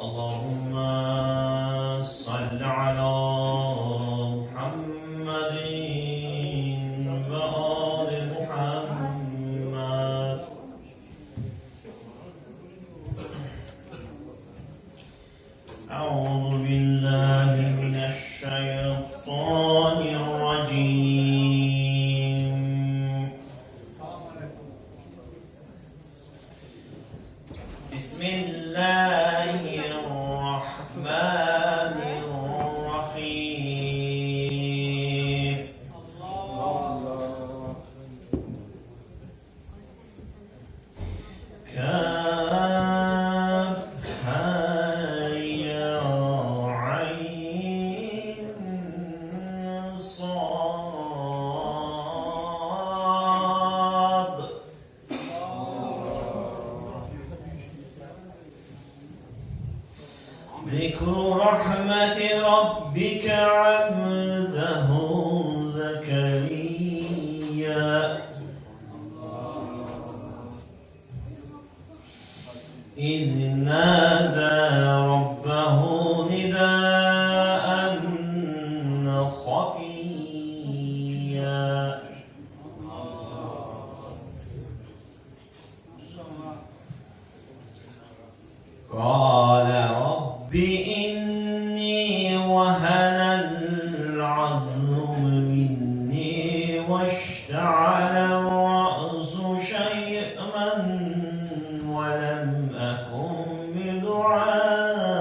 اللهم صل على محمد وآل محمد. أعوذ بالله من الشيطان الرجيم. بسم الله الرحمن الرحيم. كافها يا عين صاد. ذكر رحمة ربك عبده زكريا إذ نادى ربه نداء خفيا قال رب إني وهن العظم مني واشتعل الرأس شيئا ولم أكن بدعائك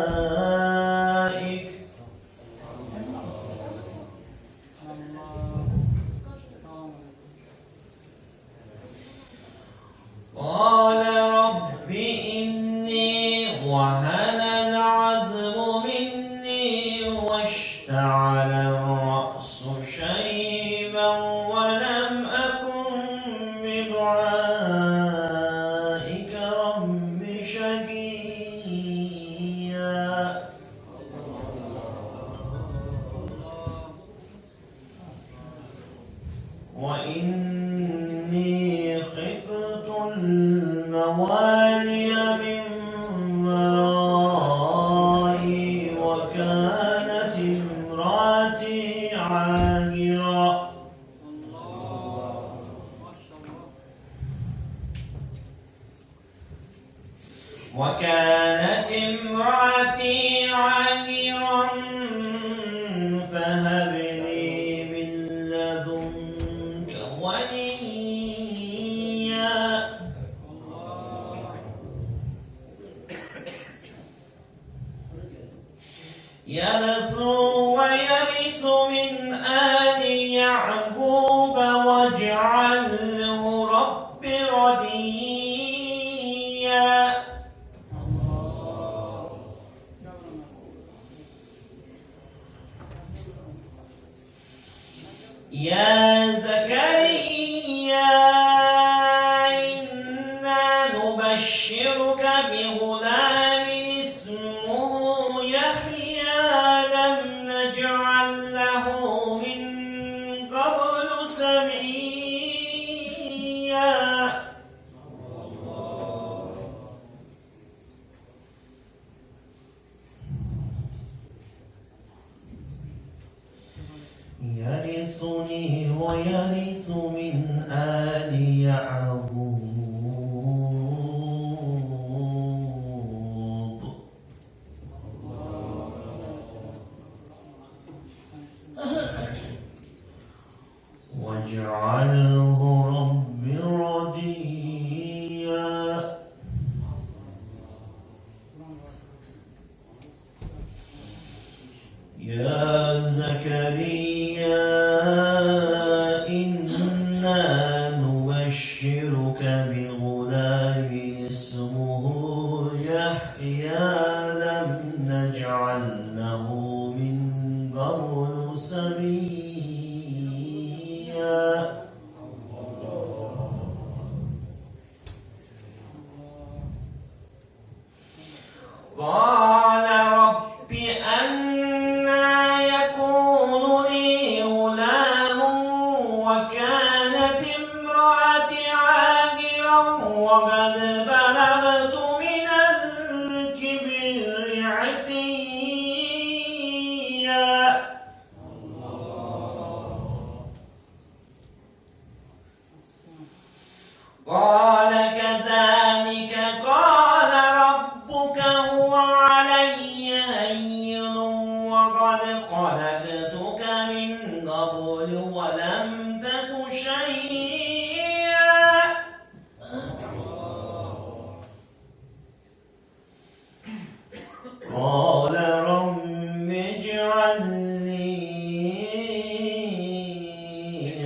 قال رب إني وهن العظم مني واشتعل الرأس شيبا ولم أكن بدعائك رب شقيا وإني خفت الموالي من ورائي وكانت امرأتي عاقرا فهب لي من لدنك وليا يرث ويرث من آل يعقوب واجعله رب رضيا يا زكريا إنا نبشرك بغلام اسمه يحيى لم نجعل له من قبل سميا يرثني ويرث من آل يعقوب واجعله رب رضيا يا زكريا إنا نبشرك بغلام اسمه يحيى لم نجعل له من قبل سميا قال رب أنى يكون لي غلام وكانت امرأتي عاقرا وقد بلغت من الكبر قال رب اجعل لي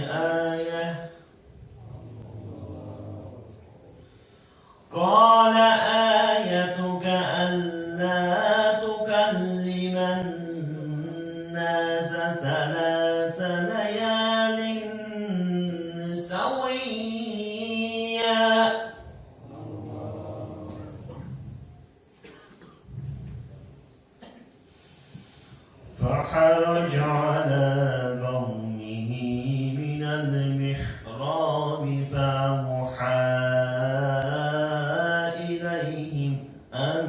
آية قال آيتك ألا تكلم الناس 3 ليال سويا فخرج على قومه من المحراب فأوحى إليهم أن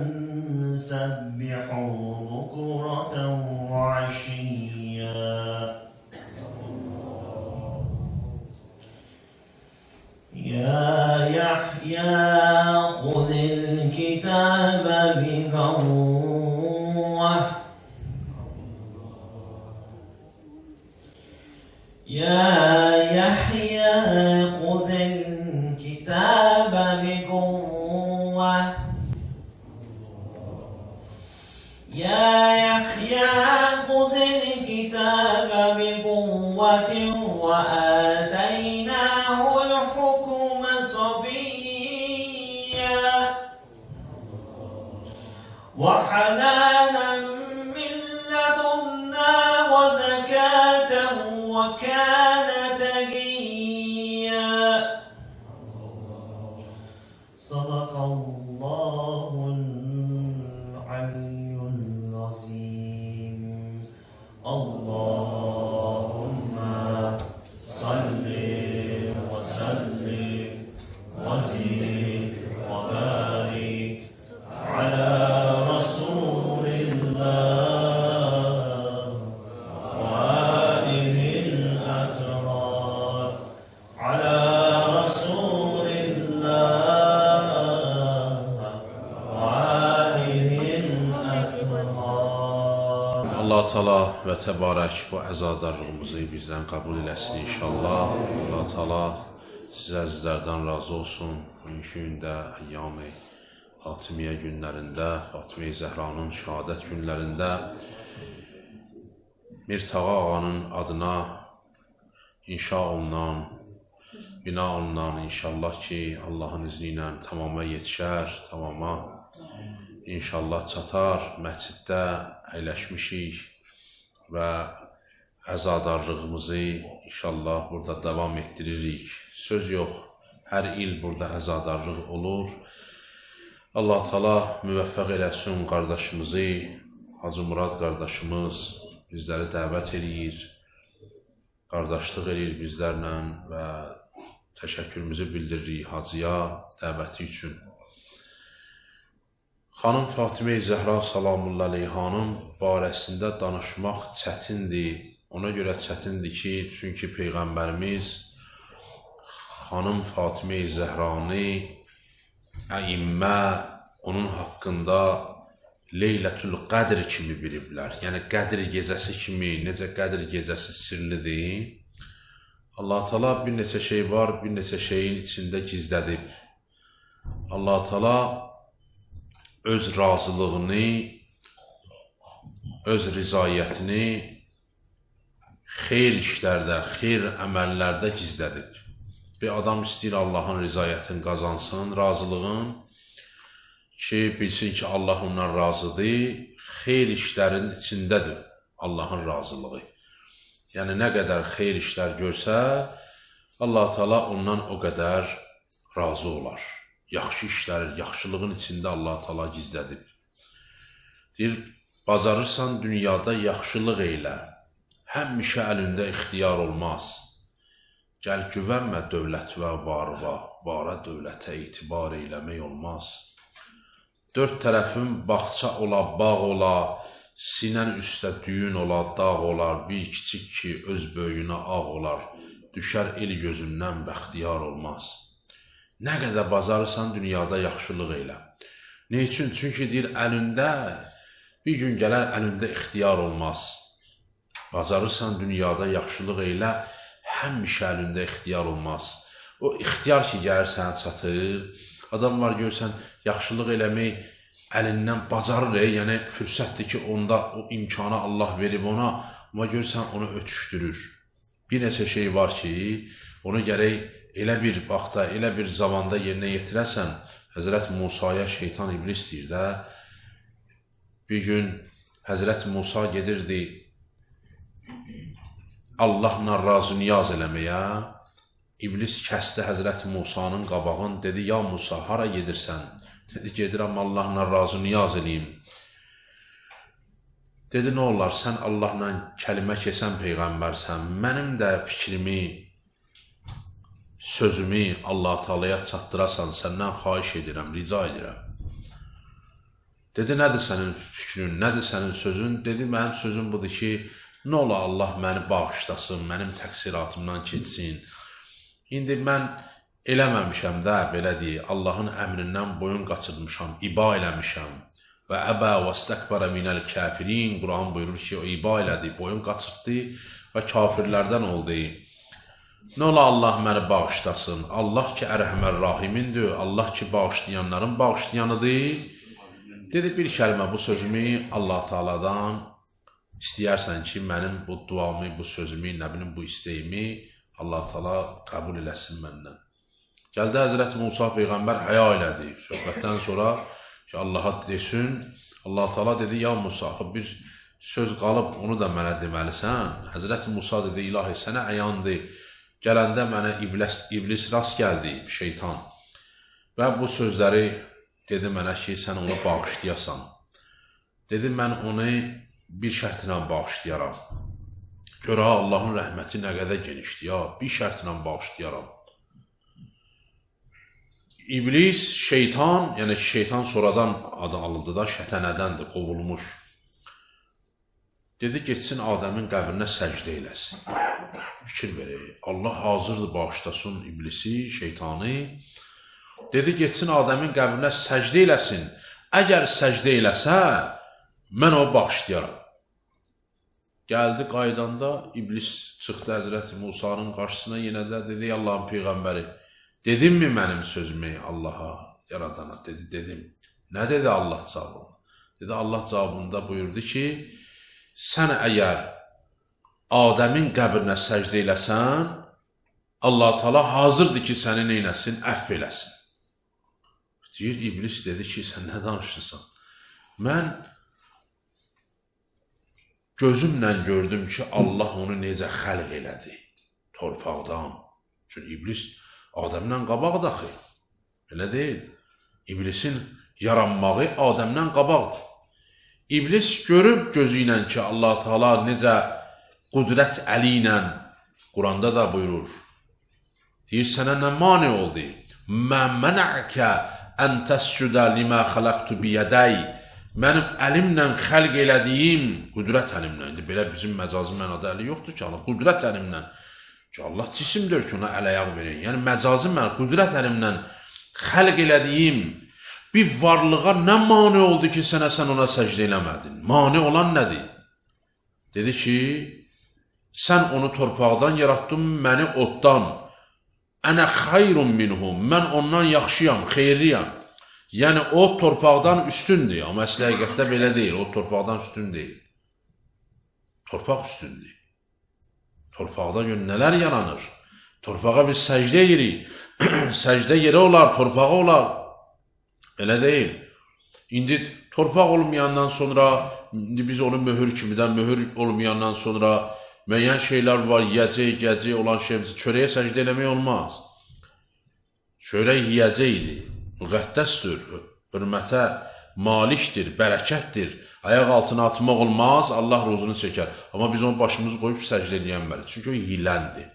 سبحوا بكرة وعشيا يا يحيى خذ الكتاب بقوة يا يحيى خذ الكتاب بقوة يا يحيى خذ الكتاب بقوة وآتيناه الحكم صبيا وحنانا من لدنا وزكاة وكان تقيا صدق الله العلي العظيم اللهم صل وسلم وزد وبارك على رسول الله وآله الأطهار على رسول الله وآله الأطهار. Allah Teala və təbarək bu əzadarlığımızı bizdən qəbul eləsin inşallah. Allah Teala siz əzizlərdən razı olsun. Bugünkü gündə, əyyam-ı Fatimiyyə günlərində, Fatimiyyə Zəhranın şəhadət günlərində Mirtağa ağanın adına inşa olunan, bina olunan inşallah ki Allahın izni ilə tamama yetişər, tamama inşallah çatar. Məsciddə əyləşmişik və əzadarlığımızı inşallah burada davam etdiririk. Söz yox, hər il burada əzadarlıq olur. Allah Teala müvəffəq eləsin qardaşımızı, Hacı Murad qardaşımız bizləri dəvət edir, qardaşlıq edir bizlərlə və təşəkkürümüzü bildiririk Hacıya dəvəti üçün. Xanım Fatimiyyə Zəhra Salamullah Aleyhanın barəsində danışmaq çətindir. Ona görə çətindir ki, çünki Peyğəmbərimiz Xanım Fatimiyyə Zəhranı əimmə onun haqqında Leylətül Qədr kimi biliblər. Yəni Qədr gecəsi kimi, necə Qədr gecəsi sirlidir. Allah Teala bir neçə şey var, bir neçə şeyin içində gizlədib. Allah Teala öz razılığını, öz rizayətini xeyr işlərdə, xeyr əməllərdə gizlədib. Bir adam istəyir Allahın rizayətini qazansın, razılığın ki, bilsin ki, Allah ondan razıdır, xeyr işlərin içindədir Allahın razılığı. Yəni, nə qədər xeyr işlər görsə, Allah Teala ondan o qədər razı olar. Yaxşı işlərin, yaxşılığın içində Allah Teala gizlədib. Deyir, bacarırsan dünyada yaxşılıq eylə, həmişə əlində ixtiyar olmaz. Gəl güvənmə dövlət və varıva, vara dövlətə etibar eyləmək olmaz. 4 tərəfin bağça ola, bağ ola, sinən üstə düyün ola, dağ olar, bir kiçik ki öz böyüyünə ağ olar, düşər el gözündən bəxtiyar olmaz. Nə qədər bacarırsan dünyada yaxşılıq eylə. Ne üçün? Çünki deyir, əlində, bir gün gələr əlində ixtiyar olmaz. Bacarırsan dünyada yaxşılıq eylə, həmişə əlində ixtiyar olmaz. O ixtiyar ki, gəlir sənə çatır, adam var görsən, yaxşılıq eləmək əlindən bacarır, yəni fürsətdir ki, onda o imkanı Allah verib ona, amma görsən onu ötüşdürür. Bir neçə şey var ki, onu gərək elə bir vaxtda, elə bir zamanda yerinə yetirəsən. Həzrət Musaya şeytan iblis deyir də, bir gün Həzrət Musa gedirdi Allahla razı niyaz eləməyə, İblis kəsdi Həzrət Musanın qabağın, dedi, ya Musa, hara gedirsən? Dedi, gedirəm Allahla razı niyaz eləyim. Dedi, nə olar, sən Allahla kəlimə kesən Peyğəmbərsən, mənim də fikrimi, sözümü Allah Taalaya çatdırasan, səndən xahiş edirəm, rica edirəm. Dedi, nədir sənin fikrin, nədir sənin sözün? Dedi, mənim sözüm budur ki, nə olar Allah məni bağışlasın, mənim təqsiratımdan keçsin. İndi mən eləməmişəm də, belə deyək, Allahın əmrindən boyun qaçırmışam, iba eləmişəm. Və əbə və istəkbərə minəl kəfirin, Quran buyurur ki, o iba elədi, boyun qaçırtdı və kafirlərdən oldu. Nə ola Allah məni bağışlasın, Allah ki, ərhəmər rahimindir, Allah ki, bağışlayanların bağışlayanıdır. Dedi, bir kəlmə bu sözümü Allah Taaladan istəyərsən ki, mənim bu duamı, bu sözümü, nə bilim, bu istəyimi Allah Taala qəbul eləsin məndən. Gəldi Həzrət Musa Peyğəmbər həya elədi. Söhbətdən sonra ki, Allaha desin, Allah Taala dedi, ya Musa, bir söz qalıb, onu da mənə deməlisən. Həzrət Musa dedi, ilahi, sənə əyandır. Gələndə mənə iblis rast gəldi, şeytan. Və bu sözləri dedi mənə ki, sən onu bağışlayasan. Dedi, mən onu bir şərtlə bağışlayaram. Görə Allahın rəhməti nə qədər genişdir, ya, bir şərtlə bağışlayaram. İblis, şeytan, yəni şeytan sonradan adı alındı da, şətənədəndir, qovulmuş. Dedi, geçsin Adəmin qəbrinə səcdə eləsin. Fikir verək, Allah hazırdır bağışlasın iblisi, şeytanı. Dedi, geçsin Adəmin qəbrinə səcdə eləsin. Əgər səcdə eləsə, mən o bağışlayaram. Gəldi qaydanda, iblis çıxdı Həzrət Musanın qarşısına, yenə də dedi, Allahın Peyğəmbəri, dedimmi mənim sözümü Allaha, yaradana? Dedi, dedim. Nə dedi Allah cavabında? Dedi, Allah cavabında buyurdu ki, sən əgər Adəmin qəbrinə səcdə eləsən, Allah Taala hazırdır ki, səni neynəsin, əff eləsin. Deyir, iblis dedi ki, sən nə danışırsan? Mən gözümlə gördüm ki, Allah onu necə xəlq elədi, torpaqdan. Çünki iblis Adəmdən qabaq daxı, elə deyil. İblisin yaranmağı Adəmdən qabaqdır. İblis görüb gözü ilə ki, Allah Taala necə qudrət əli ilə, Quranda da buyurur, deyir, sənə nə mane oldu? Mən mənəəkə ən təscüdə limə xələqtu biyədəy. Mənim əlimlə xəlq elədiyim, qudrət əlimlə, indi belə bizim məcazi mənada əli yoxdur ki, Allah qudrət əlimlə, ki Allah cisimdir ki, ona əl-ayaq verir. Yəni məcazi mən, qudrət əlimlə xəlq elədiyim bir varlığa nə mane oldu ki, sən ona səcdə eləmədin? Mane olan nədir? Dedi ki, sən onu torpaqdan yaratdın, məni oddan. Ənə xayrun minhum, mən ondan yaxşıyam, xeyriyəm. Yəni, o torpaqdan üstündür, amma əsli həqiqətdə belə deyil, o torpaqdan üstün deyil. Torpaq üstündür. Torpaqda gün nələr yaranır? Torpağa biz səcdə yerik, səcdə yeri olar, torpağı olar. Elə deyil. İndi torpaq olmayandan sonra, indi biz onu möhür kimidən, möhür olmayandan sonra müəyyən şeylər var, yiyəcək, gəcək olan şeyimiz, çörəyə səcdə eləmək olmaz. Çörək yiyəcəkdir. Müqəddəsdir, hörmətə malikdir, bərəkətdir. Ayaq altına atmaq olmaz, Allah rozunu çəkər. Amma biz onu başımızı qoyub səcdə eləyənmərik. Çünki o yiyiləndir.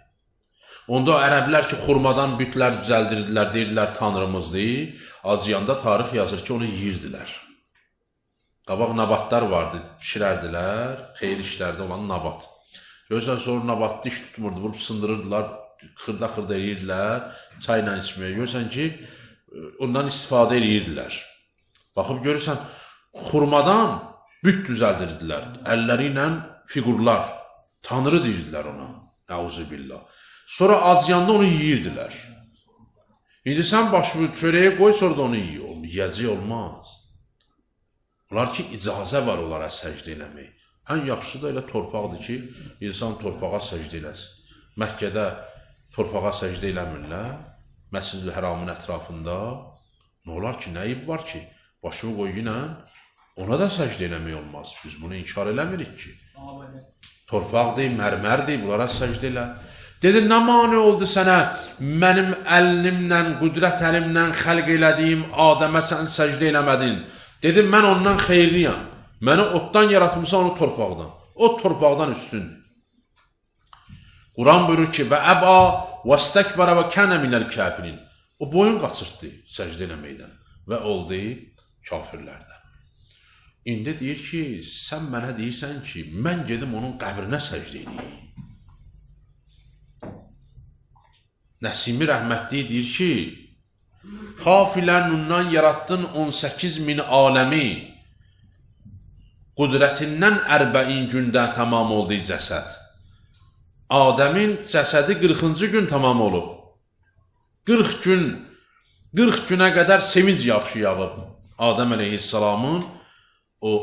Onda ərəblər ki, xurmadan bütlər düzəldirdilər, deyirdilər tanrımızdır. Acıyanda tarix yazır ki, onu yiyirdilər. Qabaq nabatlar vardı, pişirərdilər, xeyir işlərdə olan nabat. Görürsən, sonra nabatda iş tutmurdu, vurub sındırırdılar, xırda-xırda eləyirdilər, çayla içməyə. Görürsən ki, ondan istifadə eləyirdilər. Baxıb görürsən, xurmadan büt düzəldirdilər, əlləri ilə figurlar, tanrı deyirdilər ona, əuzubillah. Sonra acıyanda onu yiyirdilər. İndi sən başını çörəyə qoy, sonra da onu yiyəcək olmaz. Onlar ki, icazə var onlara səcdə eləmək. Ən yaxşısı da elə torpaqdır ki, insan torpağa səcdə eləsin. Məkkədə torpağa səcdə eləmirlər. Məscid-i Həramın ətrafında. Nə olar ki, nəyib var ki? Başımı qoy ilə ona da səcdə eləmək olmaz. Biz bunu inkar eləmirik ki. Torpaqdır, mərmərdir, bunlara səcdə elə. Dedi, nə mani oldu sənə mənim əlimlə, qüdrət əlimlə xəlq elədiyim Adəmə sən səcdə eləmədin. Dedi, mən ondan xeyirliyəm. Məni otdan yaratmışsa onu torpaqdan. O torpaqdan üstündür. Quran buyurur ki, və əba və stəkbərə və kənə minəl kəfirin. O boyun qaçırtdı səcdə eləməkdən və oldu kafirlərdən. İndi deyir ki, sən mənə deyirsən ki, mən gedim onun qəbrinə səcdə eləyim. Nəsimi rəhmətli deyir ki, Xafilənundan yarattın 18.000 aləmi, qüdrətindən 40 gündə tamam oldu cəsəd. Adəmin cəsədi 40-cı gün tamam olub. 40 günə qədər sevinc yaxşı yağıb. Adəm əleyhissalamın o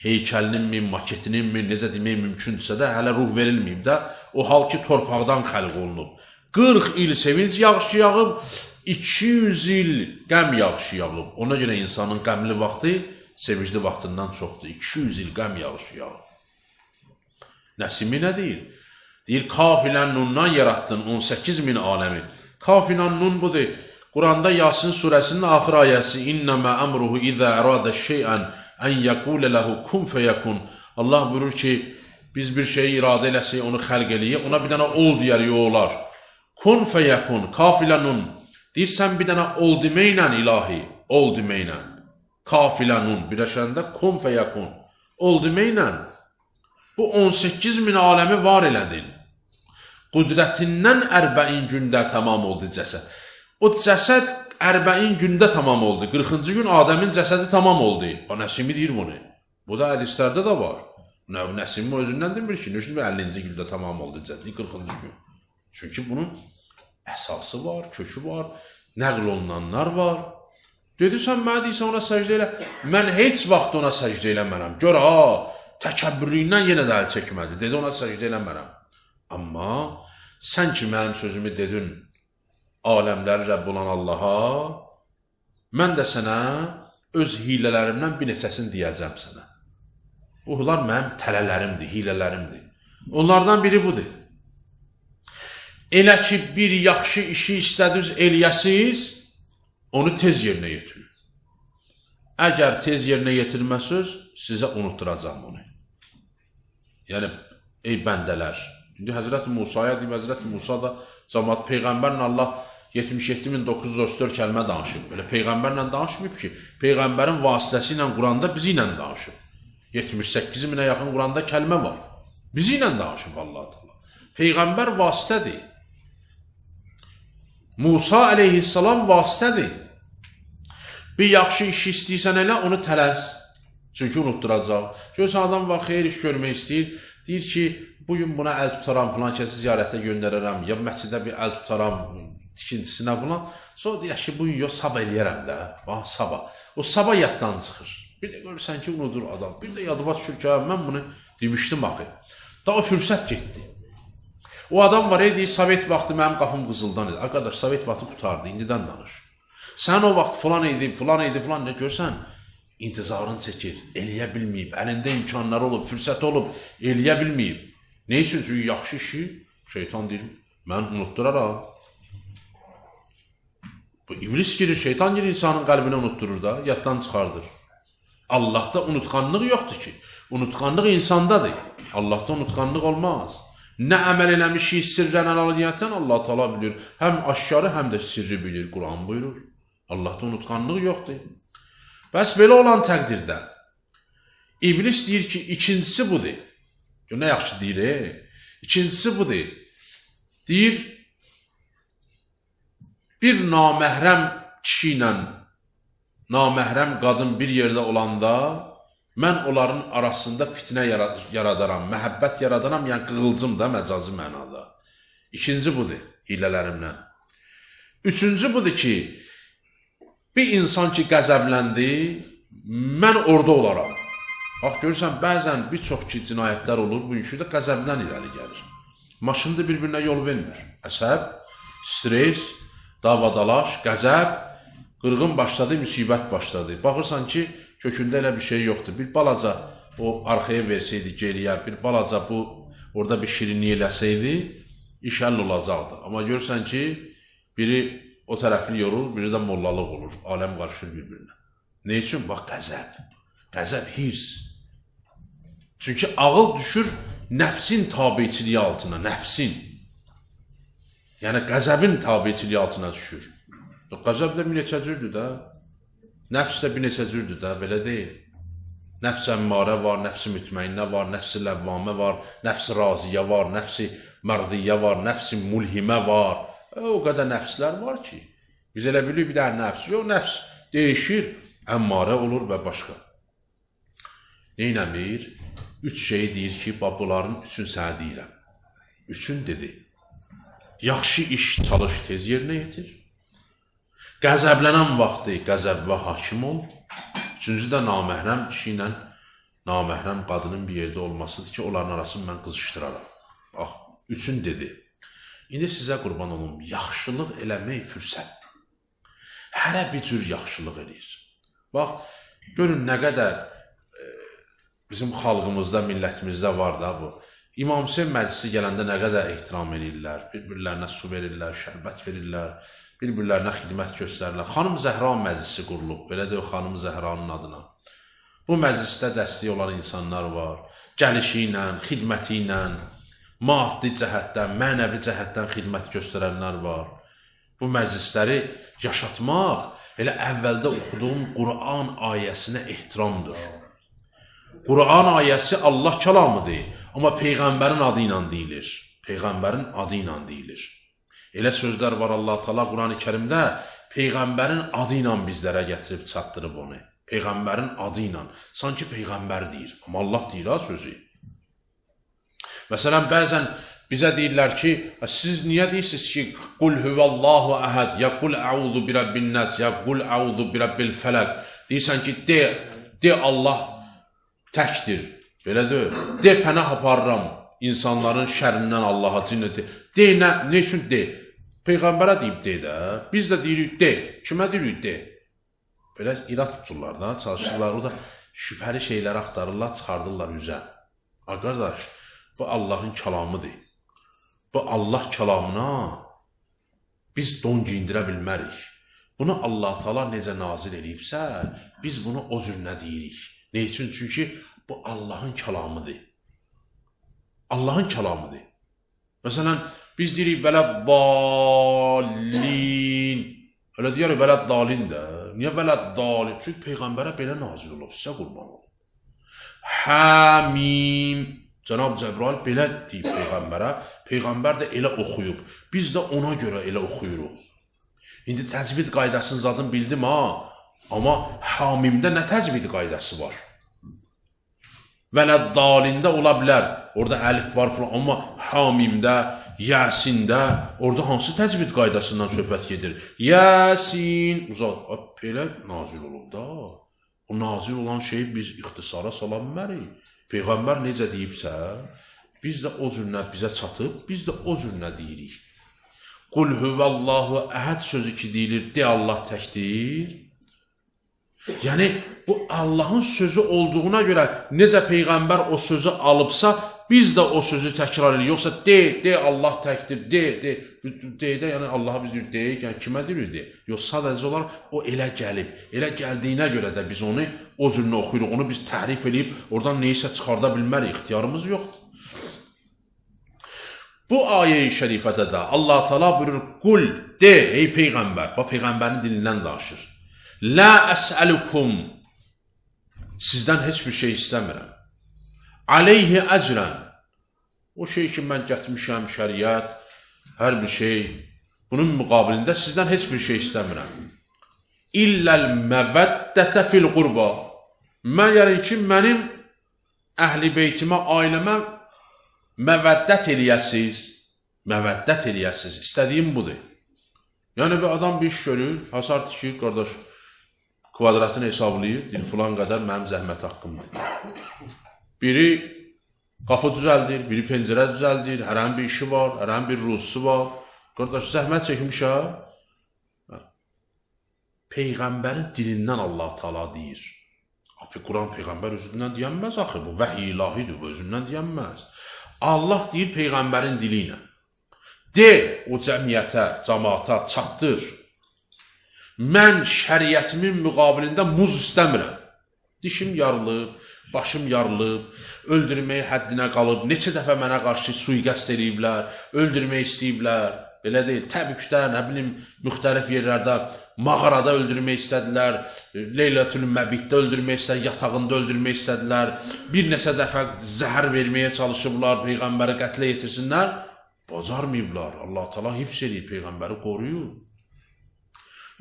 heykəlinin mi, maketinin mi, necə demək mümkündürsə də hələ ruh verilməyib də, o hal ki torpaqdan xəlq olunub. 40 il sevinç yağışı yağıb, 200 il qəm yağışı yağıb. Ona görə insanın qəmli vaxtı sevincli vaxtından çoxdur. 200 il qəm yağışı yağıb. Nəsimi nə deyir? Deyir, Kafilən nundan yarattın 18.000 aləmi. Kafilən nun budur. Quranda Yasin surəsinin axır ayəsi İnnəmə əmruhu izə əradə şeyən ən yəqulə ləhu kun fəyəkun. Allah buyurur ki, biz bir şeyi iradə eləsək, onu xəlq eləyək, ona bir dənə ol deyərik, o olar. Kun fəyəkun, Kafilənun. Deyir, sən bir dənə ol deməklə ilahi, ol deməklə. Kafilənun, birləşəndə kun fəyəkun. Ol deməklə. Bu 18.000 aləmi var elədin. Qüdrətindən 40 gündə tamam oldu cəsəd. O cəsəd 40 gündə tamam oldu. 40-cı gün Adəmin cəsədi tamam oldu. O Nəsimi deyir bunu. Bu da hədislərdə də var. Nəsimi özündən demir ki, 50-ci gündə tamam oldu cəsədi, 40-cı gün. Çünki bunun əsası var, kökü var, nəql olunanlar var. Dedi, sən mənə deyirsən ona səcdə elə. Mən heç vaxt ona səcdə eləmərəm. Gör, təkəbbürlüyündən yenə də əl çəkmədi. Dedi, ona səcdə eləmərəm. Amma sən ki, mənim sözümü dedin, aləmləri Rəbb olan Allaha, mən də sənə öz hilələrimdən bir neçəsini deyəcəm sənə. Bunlar mənim tələlərimdir, hilələrimdir. Onlardan biri budur. Elə ki, bir yaxşı işi istədiniz eləyəsiz, onu tez yerinə yetirin. Əgər tez yerinə yetirməsiniz, sizə unutturacam onu. Yəni, ey bəndələr, indi Həzrəti Musaya deyib, Həzrəti Musa da cəmaat Peyğəmbərlə Allah 77.934 kəlmə danışıb. Belə Peyğəmbərlə danışmayıb ki, Peyğəmbərin vasitəsi ilə Quranda bizi ilə danışıb. 78.000-ə yaxın Quranda kəlmə var. Bizi ilə danışıb Allah-u Teala. Peyğəmbər vasitədir. Musa əleyhissalam vasitədir. Bir yaxşı iş istəyirsən elə, onu tələs. Çünki unutturacaq. Görsən, adam var, xeyir iş görmək istəyir. Deyir ki, bugün buna əl tutaram, filan kəsi ziyarətə göndərərəm, ya məscidə bir əl tutaram, tikintisinə filan. Sonra deyək ki, bugün yox, sabah eləyərəm də. Sabah. O sabah yaddan çıxır. Bir də görürsən ki, unudur adam. Bir də yadıma düşür ki, mən bunu demişdim axı. Da o fürsət getdi. O adam var, deyir, Sovet vaxtı mənim qapım qızıldan idi. Arkadaş, Sovet vaxtı qutardı, indidən danış. Sən o vaxt filan idi, ne görsən, intizarın çəkir, eləyə bilməyib, əlində imkanları olub, fürsət olub, eləyə bilməyib. Ne üçün? Çünki yaxşı işi, şeytan deyir, mən unutturaram. Bu iblis girir, şeytan girir, insanın qəlbini unutturur da, yaddan çıxardır. Allah'ta unutqanlıq yoxdur ki. Unutqanlıq insandadır. Allah'ta unutqanlıq olmaz. Nə əməl eləmişik sirrən əlaliniyyətdən Allah Teala bilir. Həm aşkarı, həm də sirri bilir. Quran buyurur. Allah'ta unutqanlıq yoxdur. Bəs belə olan təqdirdə iblis deyir ki, ikincisi budur. Nə yaxşı deyir, İkincisi budur. Deyir, bir naməhrəm kişi ilə naməhrəm qadın bir yerdə olanda mən onların arasında fitnə yaradaram, məhəbbət yaradaram, yəni qığılcım da məcazi mənada. İkinci budur, hilələrimdən. Üçüncü budur ki, bir insan ki qəzəbləndi, mən orada olaram. Bax, görürsən, bəzən bir çox ki, cinayətlər olur, bugünkü də qəzəbdən irəli gəlir. Maşında bir-birinə yol vermir. Əsəb, stres, davadalaş, qəzəb, qırğın başladı, müsibət başladı. Baxırsan ki, kökündə elə bir şey yoxdur. Bir balaca o arxaya versəydi geriyə, bir balaca bu orada bir şirinlik eləsəydi, iş həll olacaqdı. Amma görürsən ki, biri o tərəfli yorur, biri də mollalıq olur. Aləm qarışır bir-birinə. Ne üçün? Bax, qəzəb. Qəzəb, hirs. Çünki ağıl düşür nəfsin tabiçiliyi altına, nəfsin. Yəni, qəzəbin tabiçiliyi altına düşür. Qəzəb də bir neçə cürdür də. Nəfs də bir neçə cürdür də, belə deyil. Nəfs əmmarə var, nəfs mütməinnə var, nəfs ləvvamə var, nəfs raziyə var, nəfs mərdiyyə var, nəfs mulhimə var. O qədər nəfslər var ki, biz elə bilirik bir dənə nəfs. Yox, nəfs dəyişir, əmmarə olur və başqa. Neynəmir? Üç şeyi deyir ki, bunların üçün sənə deyirəm. Üçün dedi, yaxşı iş çalış, tez yerinə yetir. Qəzəblənən vaxtı qəzəbə hakim ol. Üçüncü də naməhrəm kişi ilə naməhrəm qadının bir yerdə olmasıdır ki, onların arasını mən qızışdıraram. Bax, üçün dedi. İndi sizə qurban olum, yaxşılıq eləmək fürsətdir. Hərə bir cür yaxşılıq eləyir. Bax, görün nə qədər bizim xalqımızda, millətimizdə var da bu. İmam Hüseyin məclisi gələndə nə qədər ehtiram edirlər, bir-birlərinə su verirlər, şərbət verirlər, bir-birlərinə xidmət göstərirlər. Xanım Zəhra məclisi qurulub, belə deyək, Xanım Zəhranın adına. Bu məclisdə dəstək olan insanlar var, gəlişi ilə, xidməti ilə, maddi cəhətdən, mənəvi cəhətdən xidmət göstərənlər var. Bu məclisləri yaşatmaq elə əvvəldə oxuduğum Quran ayəsinə ehtiramdır. Quran ayəsi Allah kəlamıdır, amma Peyğəmbərin adı ilə deyilir. Peyğəmbərin adı ilə deyilir. Elə sözlər var Allah Taala Qurani Kərimdə Peyğəmbərin adı ilə bizlərə gətirib çatdırıb onu. Peyğəmbərin adı ilə. Sanki Peyğəmbər deyir, amma Allah deyir ha sözü. Məsələn, bəzən bizə deyirlər ki, siz niyə deyirsiniz ki, Qul huvallahu əhəd, ya qul əuzu bi rabbin nas, ya qul əuzu bi rabbil fələq. Deyirsən ki, de Allah təkdir, belə deyil. De, pənah aparıram insanların şərindən Allaha cinnəti. De, nə üçün de? Peyğəmbərə deyib de də. Biz də deyirik de. Kimə deyirik de? Belə irad tuturlar da, çalışırlar. O da şübhəli şeyləri axtarırlar, çıxardırlar üzə. Qardaş, bu Allahın kəlamıdır. Bu Allah kəlamına biz don giyindirə bilmərik. Bunu Allah Taala necə nazil edibsə, biz bunu o cür nə deyirik? Ne üçün? Çünki bu Allahın kəlamıdır. Allahın kəlamıdır. Məsələn, biz deyirik vələd-dalin. Öyle deyərik vələd-dalin də. Niyə vələd-dalin? Çünki Peyğəmbərə belə nazil olub, sizə qurban olub. Həmim. Cənab Cəbrail belə deyib Peyğəmbərə. Peyğəmbər də elə oxuyub. Biz də ona görə elə oxuyuruq. İndi təcvid qaydasını zaten bildim ha. Amma hamimdə nə təcvid qaydası var? Vələd-dalində ola bilər. Orada əlif var falan. Amma hamimdə, yəsində, orada hansı təcvid qaydasından söhbət gedir? Yəsin. Uzaq. Belə nazil olub da. O nazil olan şeyi biz ixtisara sala bilmərik. Peyğəmbər necə deyibsə, biz də o cürünə bizə çatıb, biz də o cürünə deyirik. Qul huvallahu əhəd sözü ki deyilir, de Allah təkdir. Yəni, bu Allahın sözü olduğuna görə necə Peyğəmbər o sözü alıbsa, biz də o sözü təkrar edirik. Yoxsa de Allah təkdir, de, yəni Allaha biz deyir, deyik, yəni kimə deyir, de. Yox, sadəcə olaraq o elə gəlib, elə gəldiyinə görə də biz onu o cürünə oxuyuruq, onu biz təhrif edib, oradan neysə çıxarda bilmərik, ixtiyarımız yoxdur. Bu ayə-i şərifədə də Allah Taala buyurur, qul, de, ey Peyğəmbər, bax Peyğəmbərin dilindən danışır. La əsəlukum, sizdən heç bir şey istəmirəm. Aleyhi əcrən, o şey ki mən gətirmişəm, şəriət, hər bir şey, bunun müqabilində sizdən heç bir şey istəmirəm. İlləl məvəddətə fil qurba, məgər ki mənim əhli beytimə, ailəmə məvəddət eləyəsiz, istədiyim budur. Yəni bir adam bir iş görür, hasar tikir, qardaş, kvadratını hesablayır, deyir filan qədər mənim zəhmət haqqımdır. Biri qapı düzəldir, biri pəncərə düzəldir, hərənin bir işi var, hərənin bir ruzusu var. Qardaş, zəhmət çəkmişəm. Peyğəmbərin dilindən Allah Taala deyir. Quran Peyğəmbər özündən deyənməz axı, bu vəhy ilahidir, bu özündən deyənməz. Allah deyir Peyğəmbərin dili ilə. De, o cəmiyyətə, cəmaata çatdır. Mən şəriətimin müqabilində muz istəmirəm. Dişim yarılıb, başım yarılıb, öldürməyə həddinə qalıb, neçə dəfə mənə qarşı sui-qəsd eləyiblər, öldürmək istəyiblər. Belə deyil, Təbükdə, nə bilim, müxtəlif yerlərdə, mağarada öldürmək istədilər, Leylatül-Məbiddə öldürmək istədilər, yatağında öldürmək istədilər, bir neçə dəfə zəhər verməyə çalışıblar, Peyğəmbəri qətlə yetirsinlər, bacarmayıblar. Allah Taala hifz eləyib, Peyğəmbəri qoruyur.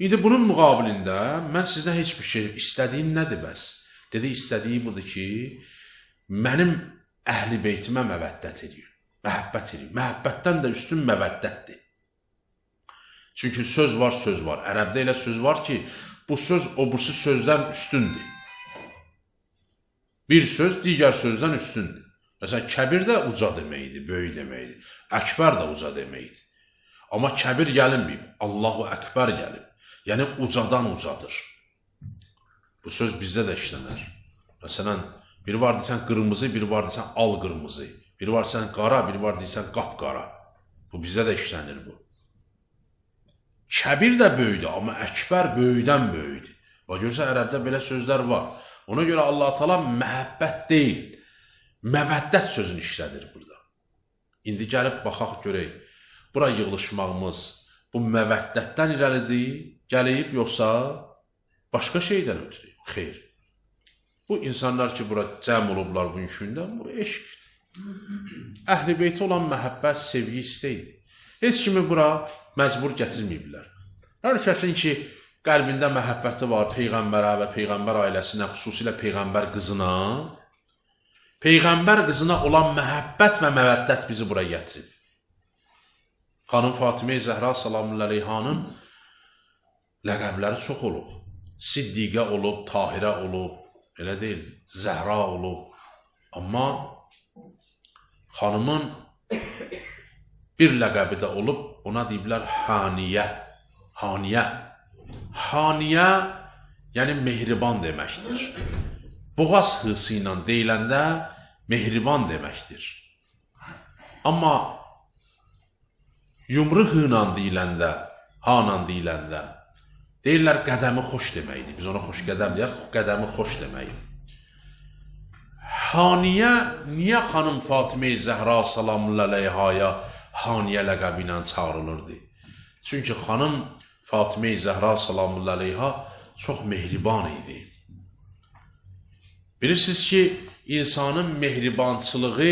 İndi bunun müqabilində mən sizdən heç bir şey istədiyim nədir bəs? Dedi, istədiyi budur ki, mənim əhl-i beytimə məvəddət edir, məhəbbət edir. Məhəbbətdən də üstün məvəddətdir. Çünki söz var, söz var. Ərəbdə elə söz var ki, bu söz o birisi sözdən üstündür. Bir söz digər sözdən üstündür. Məsələn, kəbir də uca deməkdir, böyük deməkdir. Əkbər də uca deməkdir. Amma kəbir gəlinməyib, Allahu Əkbər gəlib. Yəni, ucadan ucadır. Bu söz bizdə də işlənər. Məsələn, biri var deysən qırmızı, biri var deysən al qırmızı. Biri var deysən qara, biri var deysən qapqara. Bu bizdə də işlənir bu. Kəbir də böyükdür, amma əkbər böyükdən böyükdür. Və görürsən, ərəbdə belə sözlər var. Ona görə Allah Taala məhəbbət deyil, məvəddət sözünü işlədir burada. İndi gəlib baxaq görək, bura yığılışmağımız bu məvəddətdən irəlidir, gəlib, yoxsa başqa şeydən ötürü? Xeyr. Bu insanlar ki, bura cəm olublar bu gündən, bu eşqdir. Əhl-i beyti olan məhəbbət, sevgi istəkdir. Heç kimi bura məcbur gətirməyiblər. Hər kəsin ki, qəlbində məhəbbəti var Peyğəmbərə və Peyğəmbər ailəsinə, xüsusilə Peyğəmbər qızına, Peyğəmbər qızına olan məhəbbət və məvəddət bizi bura gətirib. Xanım Fatimə Zəhra salamullah əleyhanın ləqəbləri çox olub. Siddiqə olub, Tahirə olub, elə deyil, Zəhra olub. Amma xanımın bir ləqəbi də olub, ona deyiblər Haniyə. Haniyə. Haniyə, yəni mehriban deməkdir. Boğaz hısı ilə deyiləndə mehriban deməkdir. Amma yumru hıyla deyiləndə, hanan deyiləndə, deyirlər qədəmi xoş deməkdir. Biz ona xoş qədəm deyək, qədəmi xoş deməkdir. Haniyə, niyə xanım Fatimə Zəhra salamullah əleyhaya Haniyə ləqəbi ilə çağırılırdı? Çünki xanım Fatimə Zəhra salamullah əleyha çox mehriban idi. Bilirsiniz ki, insanın mehribançılığı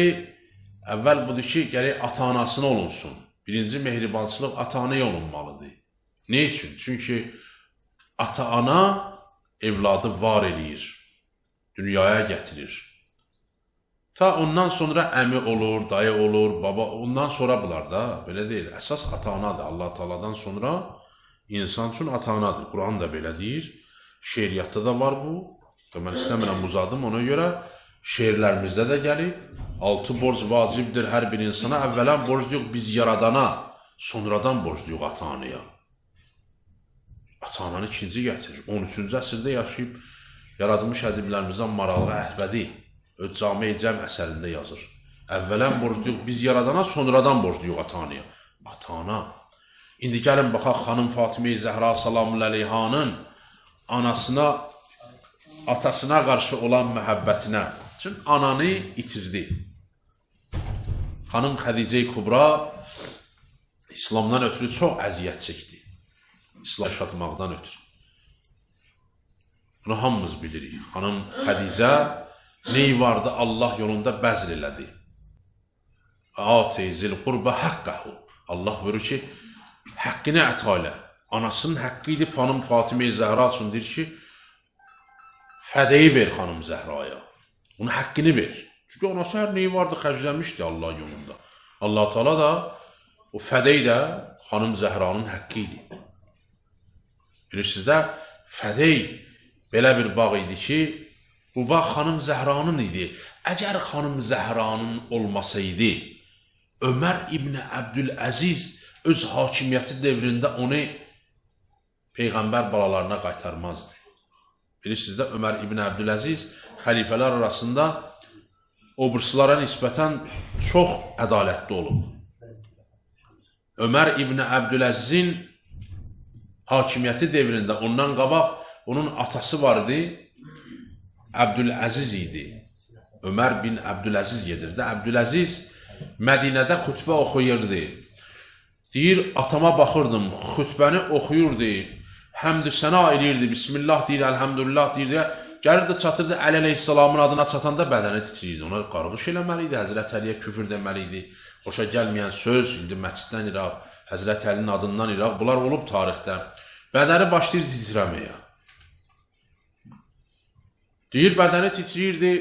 əvvəl budur ki, gərək ata-anasına olunsun. Birinci mehribançılıq ata-anaya olunmalıdır. Ne üçün? Çünki ata-ana evladı var eləyir, dünyaya gətirir. Ta ondan sonra əmi olur, dayı olur, baba, ondan sonra bunlar da, belə deyil. Əsas ata-anadır. Allah Taala'dan sonra insan üçün ata-anadır. Quran da belə deyir. Şeiriyyatda da var bu. Mən istəmirəm uzadım, ona görə şeirlərimizdə də gəlib. 6 borc vacibdir hər bir insana. Əvvələn borcluyuq biz yaradana, sonradan borcluyuq ata-anaya. Ata-ananı ikinci gətirir. 13-cü əsrdə yaşayıb yaradılmış ədiblərimizdən Maraqlı Əhvədi öz Cami-i Cəm əsərində yazır. Əvvələn borcluyuq biz yaradana, sonradan borcluyuq ata-anaya. Ata-ana. İndi gəlin baxaq xanım Fatimə Zəhra salamullah əleyhanın anasına, atasına qarşı olan məhəbbətinə. Çünki ananı itirdi. Xanım Xədicə-i Kubra İslamdan ötürü çox əziyyət çəkdi. İslam yaşatmaqdan ötürü. Bunu hamımız bilirik. Xanım Xədicə neyi vardı Allah yolunda bəzr elədi. Ati-zil qurbə haqqəhu. Allah buyurur ki, həqqini əta elə. Anasının haqqı idi xanım Fatimə Zəhra üçün deyir ki, fədəyi ver xanım Zəhraya. Onun haqqını ver. Çünki anası hər neyi vardı xərcləmişdi Allah yolunda. Allah Taala da o fədəyi də xanım Zəhranın haqqı idi. Bilirsiniz də, fədəy belə bir bağ idi ki, bu bağ xanım Zəhranın idi. Əgər xanım Zəhranın olmasaydı, Ömər İbn Əbdüləziz öz hakimiyyəti dövründə onu Peyğəmbər balalarına qaytarmazdı. Bilirsiniz də, Ömər İbn Əbdüləziz xəlifələr arasında obrislara nisbətən çox ədalətli olub. Ömər İbn Əbdüləzizin hakimiyyəti dövründə ondan qabaq onun atası vardı, Əbdüləziz idi. Ömər bin Əbdüləziz gedirdi. Əbdüləziz Mədinədə xütbə oxuyurdu. Deyir, atama baxırdım, xütbəni oxuyurdu, həmdü sənə eləyirdi, bismillah deyir, əlhəmdülillah deyirdi. Gəlirdi, çatırdı, Əli əleyhissalamın adına çatanda bədəni titriyirdi. Ona qarğış eləməli idi, Həzrət Əliyə küfür deməli idi. Xoşa gəlməyən söz, indi məsciddən iraq, Həzrət Əlinin adından iraq, bunlar olub tarixdə. Bədəni başlayır titrəməyə. Deyir, bədəni titriyirdi.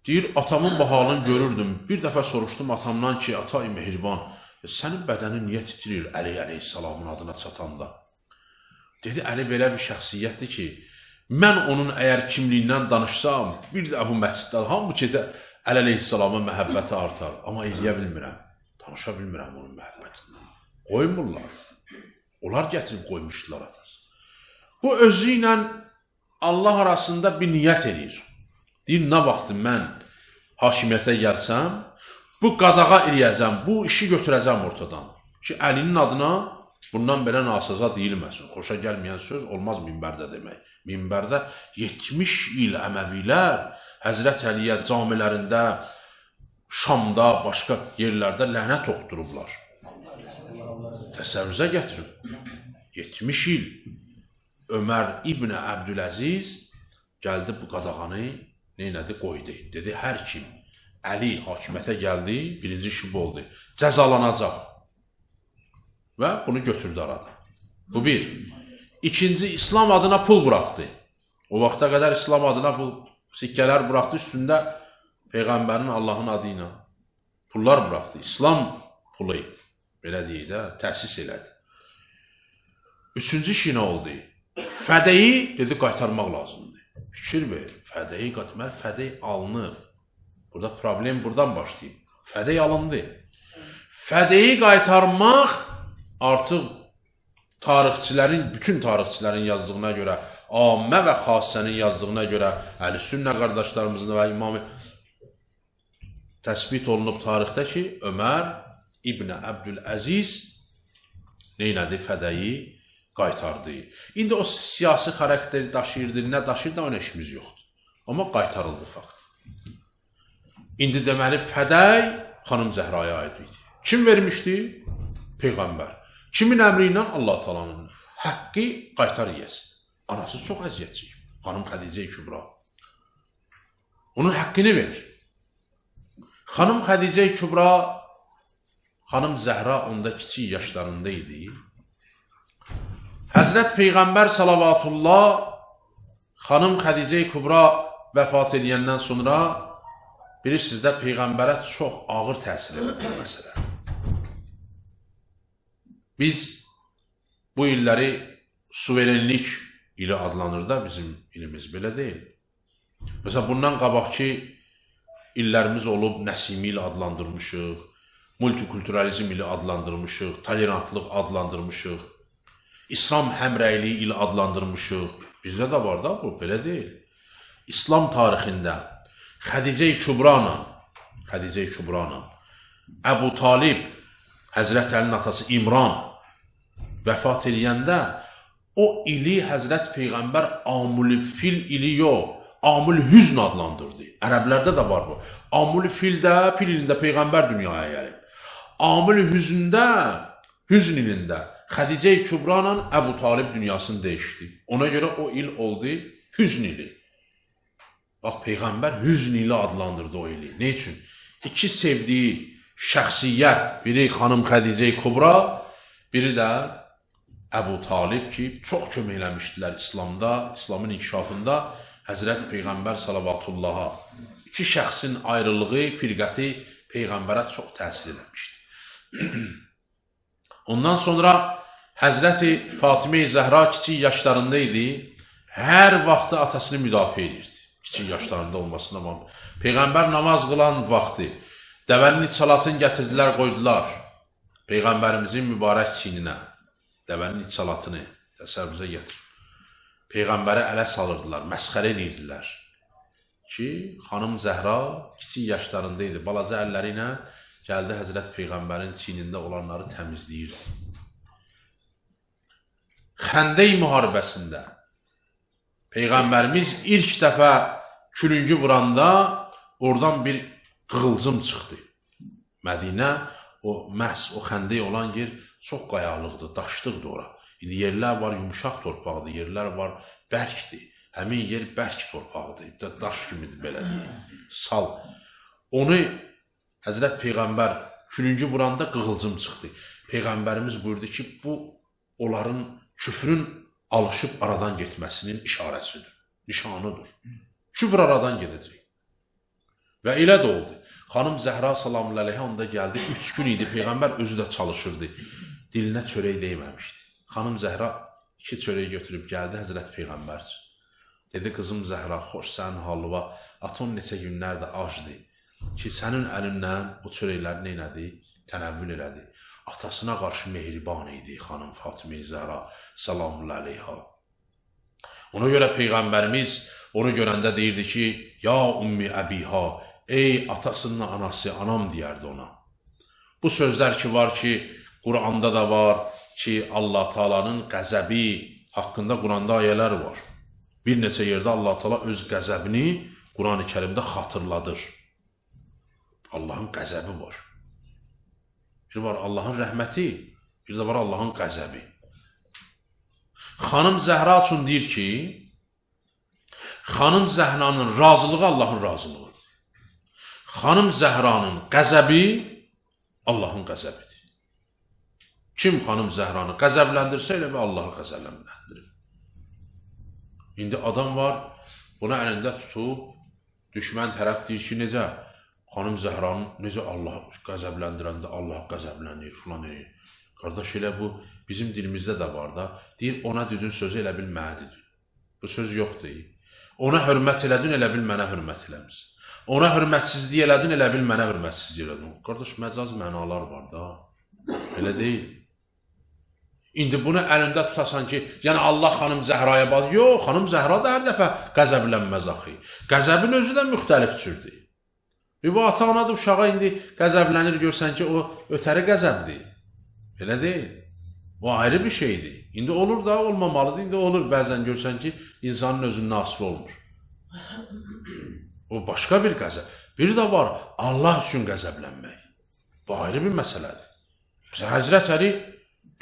Deyir, atamın bu halını görürdüm. Bir dəfə soruşdum atamdan ki, ata-i mehriban, sənin bədənin niyə titrir Əli əleyhissalamın adına çatanda? Dedi, Əli belə bir şəxsiyyətdir ki, mən onun əgər kimliyindən danışsam, bir də bu məsciddə, hamı ki, Əli əleyhissalama məhəbbəti artar. Amma eləyə bilmirəm, danışa bilmirəm onun məhəbbətindən. Qoymurlar. Onlar gətirib qoymuşdular atası. Bu özü ilə Allah arasında bir niyyət edir. Deyir, nə vaxtı mən hakimiyyətə gəlsəm, bu qadağa eləyəcəm, bu işi götürəcəm ortadan. Ki, Əlinin adına bundan belə nasıza deyilməsin. Xoşa gəlməyən söz olmaz minbərdə demək. Minbərdə 70 il Əməvilər Həzrət Əliyə camilərində, Şamda, başqa yerlərdə lənət oxudurublar. Təsəvvürə gətirin. 70 il Ömər İbn Əbdüləziz gəldi bu qadağanı neynədi, qoydu. Dedi, hər kim Əli hakimiyyətə gəldi, birinci işi bu oldu, cəzalanacaq. Və bunu götürdü aradan. Bu bir. İkinci, İslam adına pul buraxdı. O vaxta qədər İslam adına pul, sikkələr buraxdı, üstündə Peyğəmbərin Allahın adı ilə pullar buraxdı. İslam pulu, belə deyək də, təsis elədi. Üçüncü işi nə oldu? Fədəyi, dedi, qaytarmaq lazımdır. Fikir ver, fədəyi qaytarmaq, fədəyi alınıb. Burada problem buradan başlayıb. Fədəyi alındı. Fədəyi qaytarmaq artıq tarixçilərin, bütün tarixçilərin yazdığına görə, ammə və xassənin yazdığına görə, Əli-Sünnə qardaşlarımızın və imamı təsbit olunub tarixdə ki, Ömər İbn Əbdüləziz neynədi, fədəyi qaytardı. İndi o siyasi xarakteri daşıyırdı, nə daşıyırdı, onun işimiz yoxdur. Amma qaytarıldı fakt. İndi deməli, fədəy xanım Zəhraya aid idi. Kim vermişdi? Peyğəmbər. Kimin əmri ilə? Allah Taalanın. Haqqı qaytar yiyəsin. Anası çox əziyyət çəkib. Xanım Xədicə Kübra. Onun haqqını ver. Xanım Xədicə Kübra, xanım Zəhra onda kiçik yaşlarında idi. Həzrət Peyğəmbər salavatullah xanım Xədicə Kübra vəfat edəndən sonra bilirsiniz də Peyğəmbərə çox ağır təsir edir məsələ. Biz bu illəri suverenlik ili adlanır da bizim ilimiz, belə deyil. Məsələn, bundan qabaqki illərimiz olub, Nəsimi ili adlandırmışıq, multikulturalizm ili adlandırmışıq, tolerantlıq adlandırmışıq, İslam həmrəyliyi ili adlandırmışıq. Bizdə də var da bu, belə deyil. İslam tarixində Xədicə-i Kübrana, Əbu Talib, Həzrət Əlinin atası İmran vəfat edəndə o ili Həzrət Peyğəmbər amul fil ili yox, amul hüzn adlandırdı. Ərəblərdə də var bu. Amul fildə, fil ilində Peyğəmbər dünyaya gəlib. Amul hüzndə, hüzn ilində Xədicə-i Kübrana Əbu Talib dünyasını dəyişdi. Ona görə o il oldu hüzn ili. Bax, Peyğəmbər hüzn ili adlandırdı o ili. Ne üçün? İki sevdiyi şəxsiyyət, biri xanım Xədicə-i Kübra, biri də Əbu Talib ki, çox kömək eləmişdilər İslamda, İslamın inkişafında Həzrət Peyğəmbər salavatullaha. İki şəxsin ayrılığı, firqəti Peyğəmbərə çox təsir eləmişdi. Ondan sonra Həzrəti Fatimə-i Zəhra kiçik yaşlarında idi. hər vaxtı atasını müdafiə edirdi. Kiçik yaşlarında olmasına rəğmən. Peyğəmbər namaz qılan vaxtı dəvənin içalatını gətirdilər, qoydular. Peyğəmbərimizin mübarək çiyninə dəvənin içalatını təsəvvürə gətir. Peyğəmbəri ələ salırdılar, məsxərə edirdilər ki, xanım Zəhra kiçik yaşlarında idi, balaca əlləri ilə gəldi Həzrət Peyğəmbərin çiynində olanları təmizləyirdi. Xəndək müharibəsində Peyğəmbərimiz ilk dəfə külüngü vuranda oradan bir qığılcım çıxdı. Mədinə, məhz o xəndək olan yer çox qayalıqdır, daşlıqdır ora. İndi yerlər var, yumuşaq torpaqdır, yerlər var, bərkdir. Həmin yer bərk torpaqdır, daş kimidir, belə deyil, sal. Onu Həzrət Peyğəmbər külüngü vuranda qığılcım çıxdı. Peyğəmbərimiz buyurdu ki, bu onların küfrün alışıb aradan getməsinin işarəsidir, nişanıdır. Küfr aradan gedəcək. Və elə də oldu. Xanım Zəhra salamü əleyhə onda gəldi, 3 gün idi, Peyğəmbər özü də çalışırdı. Dilinə çörək deyməmişdi. Xanım Zəhra 2 çörək götürüb gəldi Həzrət Peyğəmbər. Dedi, qızım Zəhra, xoş sənin halva, aton neçə günlərdə acdı ki, sənin əlindən bu çörəkləri neynədi? Tənəvvül elədi. Atasına qarşı mehriban idi xanım Fatimə Zəhra salamü əleyhə. Ona görə Peyğəmbərimiz onu görəndə deyirdi ki, ya ummi əbiha, ey atasının anası, anam deyərdi ona. Bu sözlər ki var ki, Quranda da var ki, Allah Taala'nın qəzəbi haqqında Quranda ayələr var. Bir neçə yerdə Allah Taala öz qəzəbini Qurani Kərimdə xatırladır. Allahın qəzəbi var. Bir var Allahın rəhməti, bir də var Allahın qəzəbi. Xanım Zəhra üçün deyir ki, Xanım Zəhranın razılığı Allahın razılığıdır. Xanım Zəhranın qəzəbi Allahın qəzəbidir. Kim Xanım Zəhranı qəzəbləndirsə, elə bir Allahı qəzəbləndirir. İndi adam var, bunu əlində tutub, düşmən tərəf deyir ki, necə? Xanım Zəhranın necə Allah qəzəbləndirəndə Allah qəzəblənir, filan edir. Qardaş, elə bu bizim dilimizdə də var da, deyir, ona dedin sözü elə bil mənə dedin. Bu söz yoxdur. Ona hörmət elədin, elə bil mənə hörmət eləmişsin. Ona hörmətsizlik elədin, elə bil mənə hörmətsizlik elədin. Qardaş, məcaz mənalar var da, elə deyil. İndi bunu əlində tutasan ki, yəni Allah xanım Zəhraya bağlı. Yox, xanım Zəhra da hər dəfə qəzəblənməz axı. Qəzəbin özü də müxtəlif cürdür. Bu ata-ana da uşağa indi qəzəblənir, görsən ki, o ötəri qəzəbdir. Elə deyil. O ayrı bir şeydir. İndi olur da, olmamalıdır. İndi olur, bəzən görsən ki, insanın özündən asılı olmur. O başqa bir qəzəb. Biri də var, Allah üçün qəzəblənmək. Bu ayrı bir məsələdir. Məsələn, Həzrət Əli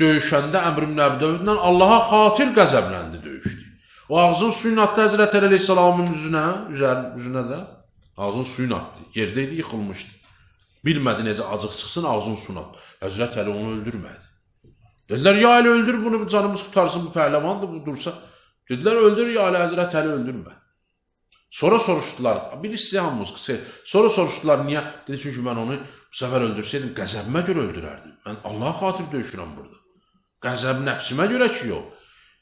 döyüşəndə Əmr ibn Əbi Dövudla Allaha xatir qəzəbləndi, döyüşdü. O ağzın suyunu atdı Həzrət Əli əleyhissalamın üzünə də. Ağzın suyunu atdı. Yerdəydi, yıxılmışdı. Bilmədi necə acıq çıxsın, ağzın suyunu atdı. Həzrət Əli onu öldürmədi. Dedilər, ya Əli öldür bunu, canımız qutarsın, bu pəhləvandır, bu dursa. Dedilər, öldür ya Əli, Həzrət Əli öldürmə. Sonra soruşdular, birisi hamımız qısa, sonra soruşdular, niyə? Dedi, çünki mən onu bu səfər öldürsəydim, qəzəbimə görə öldürərdim. Mən Allaha xatir döyüşürəm burada. Qəzəb nəfsimə görə ki, yox.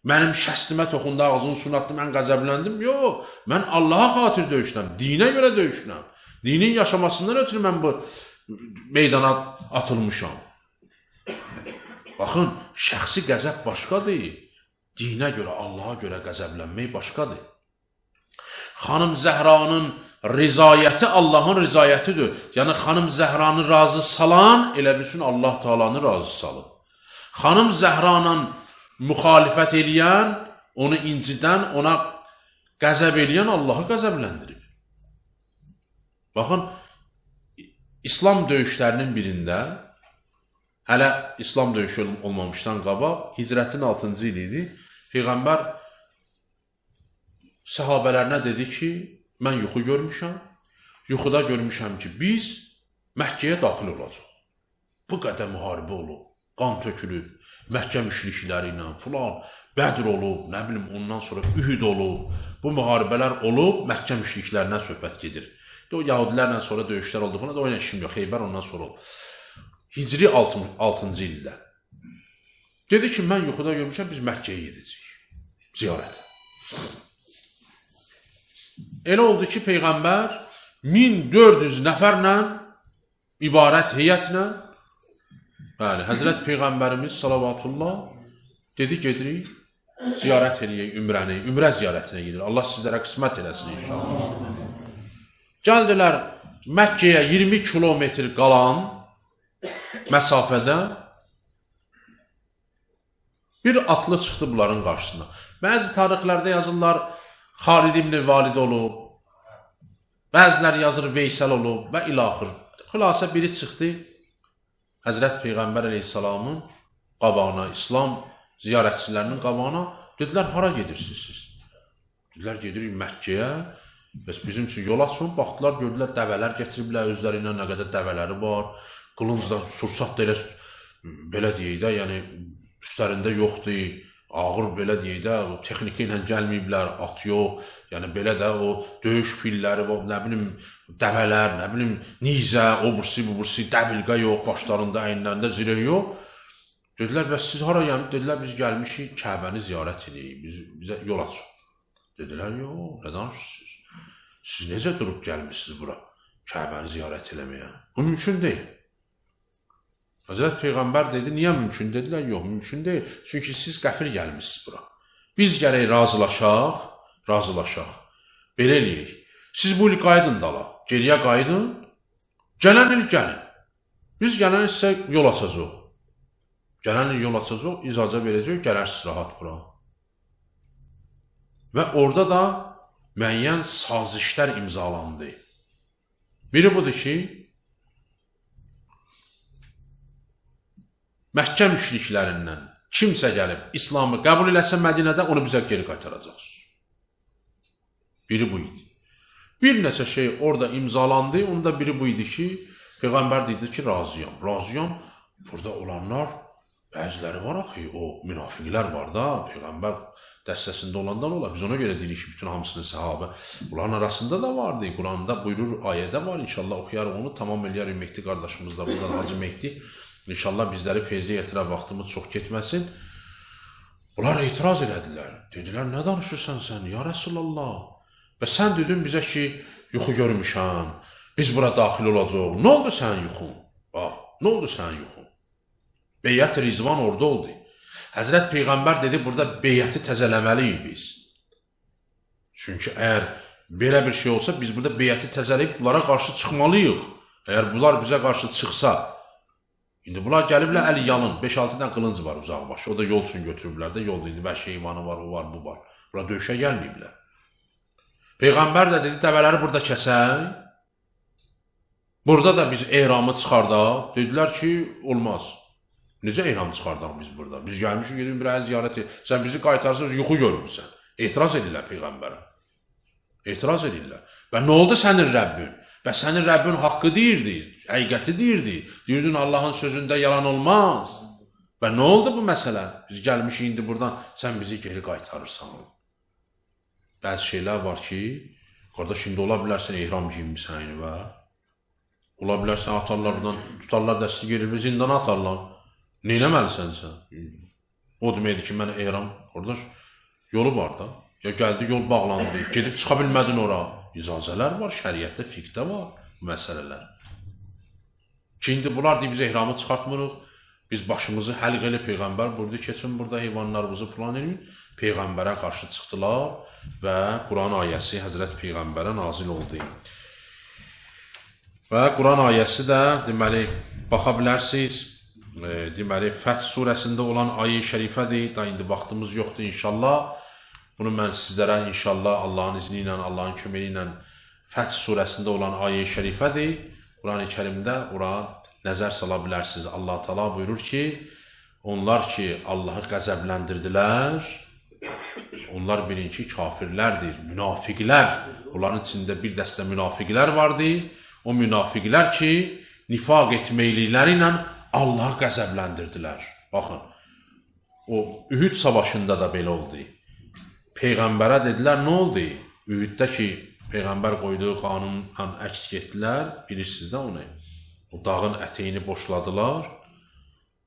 Mənim şəstimə toxundu, ağzını suyunu atdı, mən qəzəbləndim, yox. Mən Allaha xatir döyüşürəm, dinə görə döyüşürəm. Dinin yaşamasından ötürü mən bu meydana atılmışam. Baxın, şəxsi qəzəb başqadır, dinə görə, Allaha görə qəzəblənmək başqadır. Xanım Zəhranın rizayəti Allahın rizayətidir. Yəni, Xanım Zəhranı razı salan, elə bilsin Allah Taalanı razı salıb. Xanım Zəhranın müxalifət eləyən, onu incidən, ona qəzəb eləyən Allahı qəzəbləndirib. Baxın, İslam döyüşlərinin birində, hələ İslam döyüşü olmamışdan qabaq, hicrətin 6-cı il idi, Peyğəmbər səhabələrinə dedi ki, mən yuxu görmüşəm, yuxuda görmüşəm ki, biz Məkkəyə daxil olacaq. Bu qədər müharibə olub, qan tökülüb, Məkkə müşrikləri ilə filan, Bədr olub, nə bilim, ondan sonra Ühüd olub, bu müharibələr olub, Məkkə müşriklərindən söhbət gedir. O Yahudilərlə sonra döyüşlər olduğuna da o ilə işim yox, Xeybər ondan sonra olub. Hicri 6-cı ildə. Dedi ki, mən yuxuda görmüşəm, biz Məkkəyə gedəcəyik, ziyarətə. Elə oldu ki, Peyğəmbər 1400 nəfərlə, ibarət heyətlə, bəli, Həzrət Peyğəmbərimiz salavatullah dedi, gedirik, ziyarət eləyək ümrəni, ümrə ziyarətinə gedir. Allah sizlərə qismət eləsin inşallah. Gəldilər Məkkəyə 20 kilometr qalan məsafədə bir atlı çıxdı bunların qarşısına. Bəzi tarixlərdə yazırlar Xalid ibn Valid olub, bəziləri yazır Veysəl olub və ilaxır. Xülasə biri çıxdı Həzrət Peyğəmbər əleyhissalamın qabağına, İslam ziyarətçilərinin qabağına. Dedilər, hara gedirsiniz siz? Dedilər, gedirik Məkkəyə. Bəs bizim üçün yol açın, baxdılar, gördülər, dəvələr getiriblər, özləri ilə nə qədər dəvələri var. Qılınc da, sursat da elə, belə deyək də, yəni üstlərində yoxdur, ağır belə deyək də, texnika ilə gəlməyiblər, at yox, yəni belə də o döyüş filləri, nə bilim, dəvələr, nə bilim, nizə, o bursi, bu bursi, dəbilqə yox, başlarında, əyinlərində zirə yox. Dedilər, bəs siz hara gəlmiş? Dedilər, biz gəlmişik, Kəbəni ziyarət edəyik, bizə yol açın. Dedilər, yox, nə danışırsınız? Siz necə durub gəlmişsiniz bura, Kəbəni ziyarət eləməyə? Bu mümkün deyil. Həzrət Peyğəmbər dedi, niyə mümkün? Dedilər, yox, mümkün deyil. Çünki siz qəfil gəlmişsiniz bura. Biz gərək razılaşaq. Belə eləyək. Siz bu il qayıdın dala, geriyə qayıdın, gələn il gəlin. Biz gələn il sizə yol açacaq. Gələn il yol açacaq, icazə verəcək, gələrsiniz rahat bura. Və orada da müəyyən sazişlər imzalandı. Biri budur ki, Məkkə müşriklərindən kimsə gəlib İslamı qəbul eləsə Mədinədə, onu bizə geri qaytaracaqsınız. Biri bu idi. Bir neçə şey orada imzalandı, onda biri bu idi ki, Peyğəmbər dedi ki, razıyam. Burada olanlar, bəziləri var axı, o münafiqlər var da, Peyğəmbər dəstəsində olandan olar. Biz ona görə deyirik ki, bütün hamısını səhabə. Bunların arasında da vardı. Quranda buyurur, ayədə var. İnşallah oxuyarıq onu. Tamam eləyərik Mehdi qardaşımız da buradan Hacı Mehdi. İnşallah bizləri feyzə yetirə vaxtımız çox getməsin. Bunlar etiraz elədilər. Dedilər, nə danışırsan sən, ya Rəsulallah? Və sən dedin bizə ki, yuxu görmüşəm. Biz bura daxil olacaq. Nə oldu sənin yuxun? Bax, nə oldu sənin yuxun? Beyyət Rizvan orada oldu. Həzrət Peyğəmbər dedi, burada beyyəti təzələməliyik biz. Çünki əgər belə bir şey olsa, biz burada beyyəti təzələyib bunlara qarşı çıxmalıyıq. Əgər bunlar bizə qarşı çıxsa, indi bunlar gəliblər əli yalın, 5-6 dən qılınc var uzaq başı. O da yol üçün götürüblər də, yolda indi vəhşi heyvanı var, o var, bu var. Bura döyüşə gəlməyiblər. Peyğəmbər də dedi, dəvələri burada kəsək, burada da biz ehramı çıxardaq. Dedilər ki, olmaz. Necə ehram çıxardaq biz burada? Biz gəlmişik, gedim bir ziyarət et. Sən bizi qaytarsın, yuxu görmüşsən. Etiraz edirlər Peyğəmbərə. Etiraz edirlər. Və nə oldu sənin Rəbbin? Və sənin Rəbbin haqqı deyirdi, həqiqəti deyirdi. Deyirdin, Allahın sözündə yalan olmaz. Və nə oldu bu məsələ? Biz gəlmişik indi buradan, sən bizi geri qaytarırsan. Bəzi şeylər var ki, qardaş, şimdi ola bilərsən ehram giyinmişsən və ola bilərsən atarlar buradan, tutarlar dəsti gerir, zindana atarlar. Neynəməlisən sən? O deməkdir ki, mən ehram, qardaş, yolu var da. Ya gəldi, yol bağlandı, gedib çıxa bilmədin ora. İcazələr var, şəriətdə, fiqdə var bu məsələlər. Ki, indi bunlar deyib, biz ehramı çıxartmırıq, biz başımızı həlq elə Peyğəmbər buyurdu, keçin burada heyvanlarımızı filan edin. Peyğəmbərə qarşı çıxdılar və Quran ayəsi Həzrət Peyğəmbərə nazil oldu. Və Quran ayəsi də, deməli, baxa bilərsiniz, deməli, Fəth surəsində olan ayə-i şərifədir. Da indi vaxtımız yoxdur inşallah. Bunu mən sizlərə inşallah Allahın izni ilə, Allahın köməyi ilə Fəth surəsində olan ayə-i şərifədir. Quran-ı Kərimdə ora nəzər sala bilərsiniz. Allah Teala buyurur ki, onlar ki Allahı qəzəbləndirdilər, onlar birinci kafirlərdir, münafiqlər. Onların içində bir dəstə münafiqlər vardı. O münafiqlər ki, nifaq etməklikləri ilə Allahı qəzəbləndirdilər. Baxın, o Ühüd savaşında da belə oldu. Peyğəmbərə dedilər, nə oldu? Ühüddə ki, Peyğəmbər qoyduğu qanunla əks getdilər, bilirsiniz də onu. O dağın ətəyini boşladılar,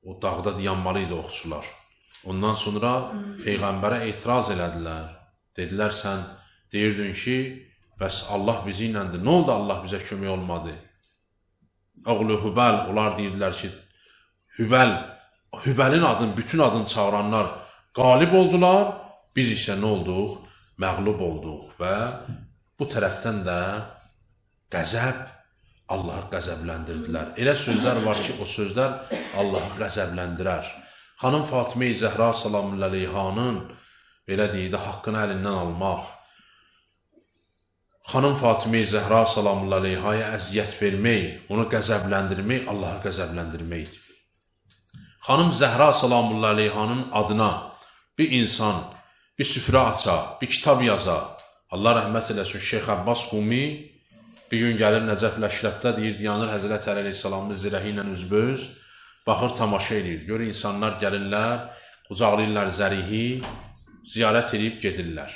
o dağda dayanmalı idi oxçular. Ondan sonra Peyğəmbərə etiraz elədilər. Dedilər, sən deyirdin ki, bəs Allah bizi iləndir. Nə oldu Allah bizə kömək olmadı? Oğlu Hübəl, onlar deyirdilər ki, Hübəlin adını, bütün adını çağıranlar qalib oldular, biz isə nə olduq? Məğlub olduq və bu tərəfdən də qəzəb, Allahı qəzəbləndirdilər. Elə sözlər var ki, o sözlər Allahı qəzəbləndirər. Xanım Fatimə-i Zəhra salamülləleyhanın belə deyək də haqqını əlindən almaq, Xanım Fatimə-i Zəhra salamülləleyhaya əziyyət vermək, onu qəzəbləndirmək, Allahı qəzəbləndirməkdir. Xanım Zəhra salamülləleyhanın adına bir insan, bir süfrə aça, bir kitab yaza, Allah rəhmət eləsin, Şeyx Abbas Qumi bir gün gəlir Nəcəf Əşrəfdə, deyir, Diyanır Həzrət Əli Əleyhisselamın zirəhi ilə üzböz, baxır, tamaşa edir. Görür, insanlar gəlirlər, qucaqlayırlar zərihi, ziyarət edib gedirlər.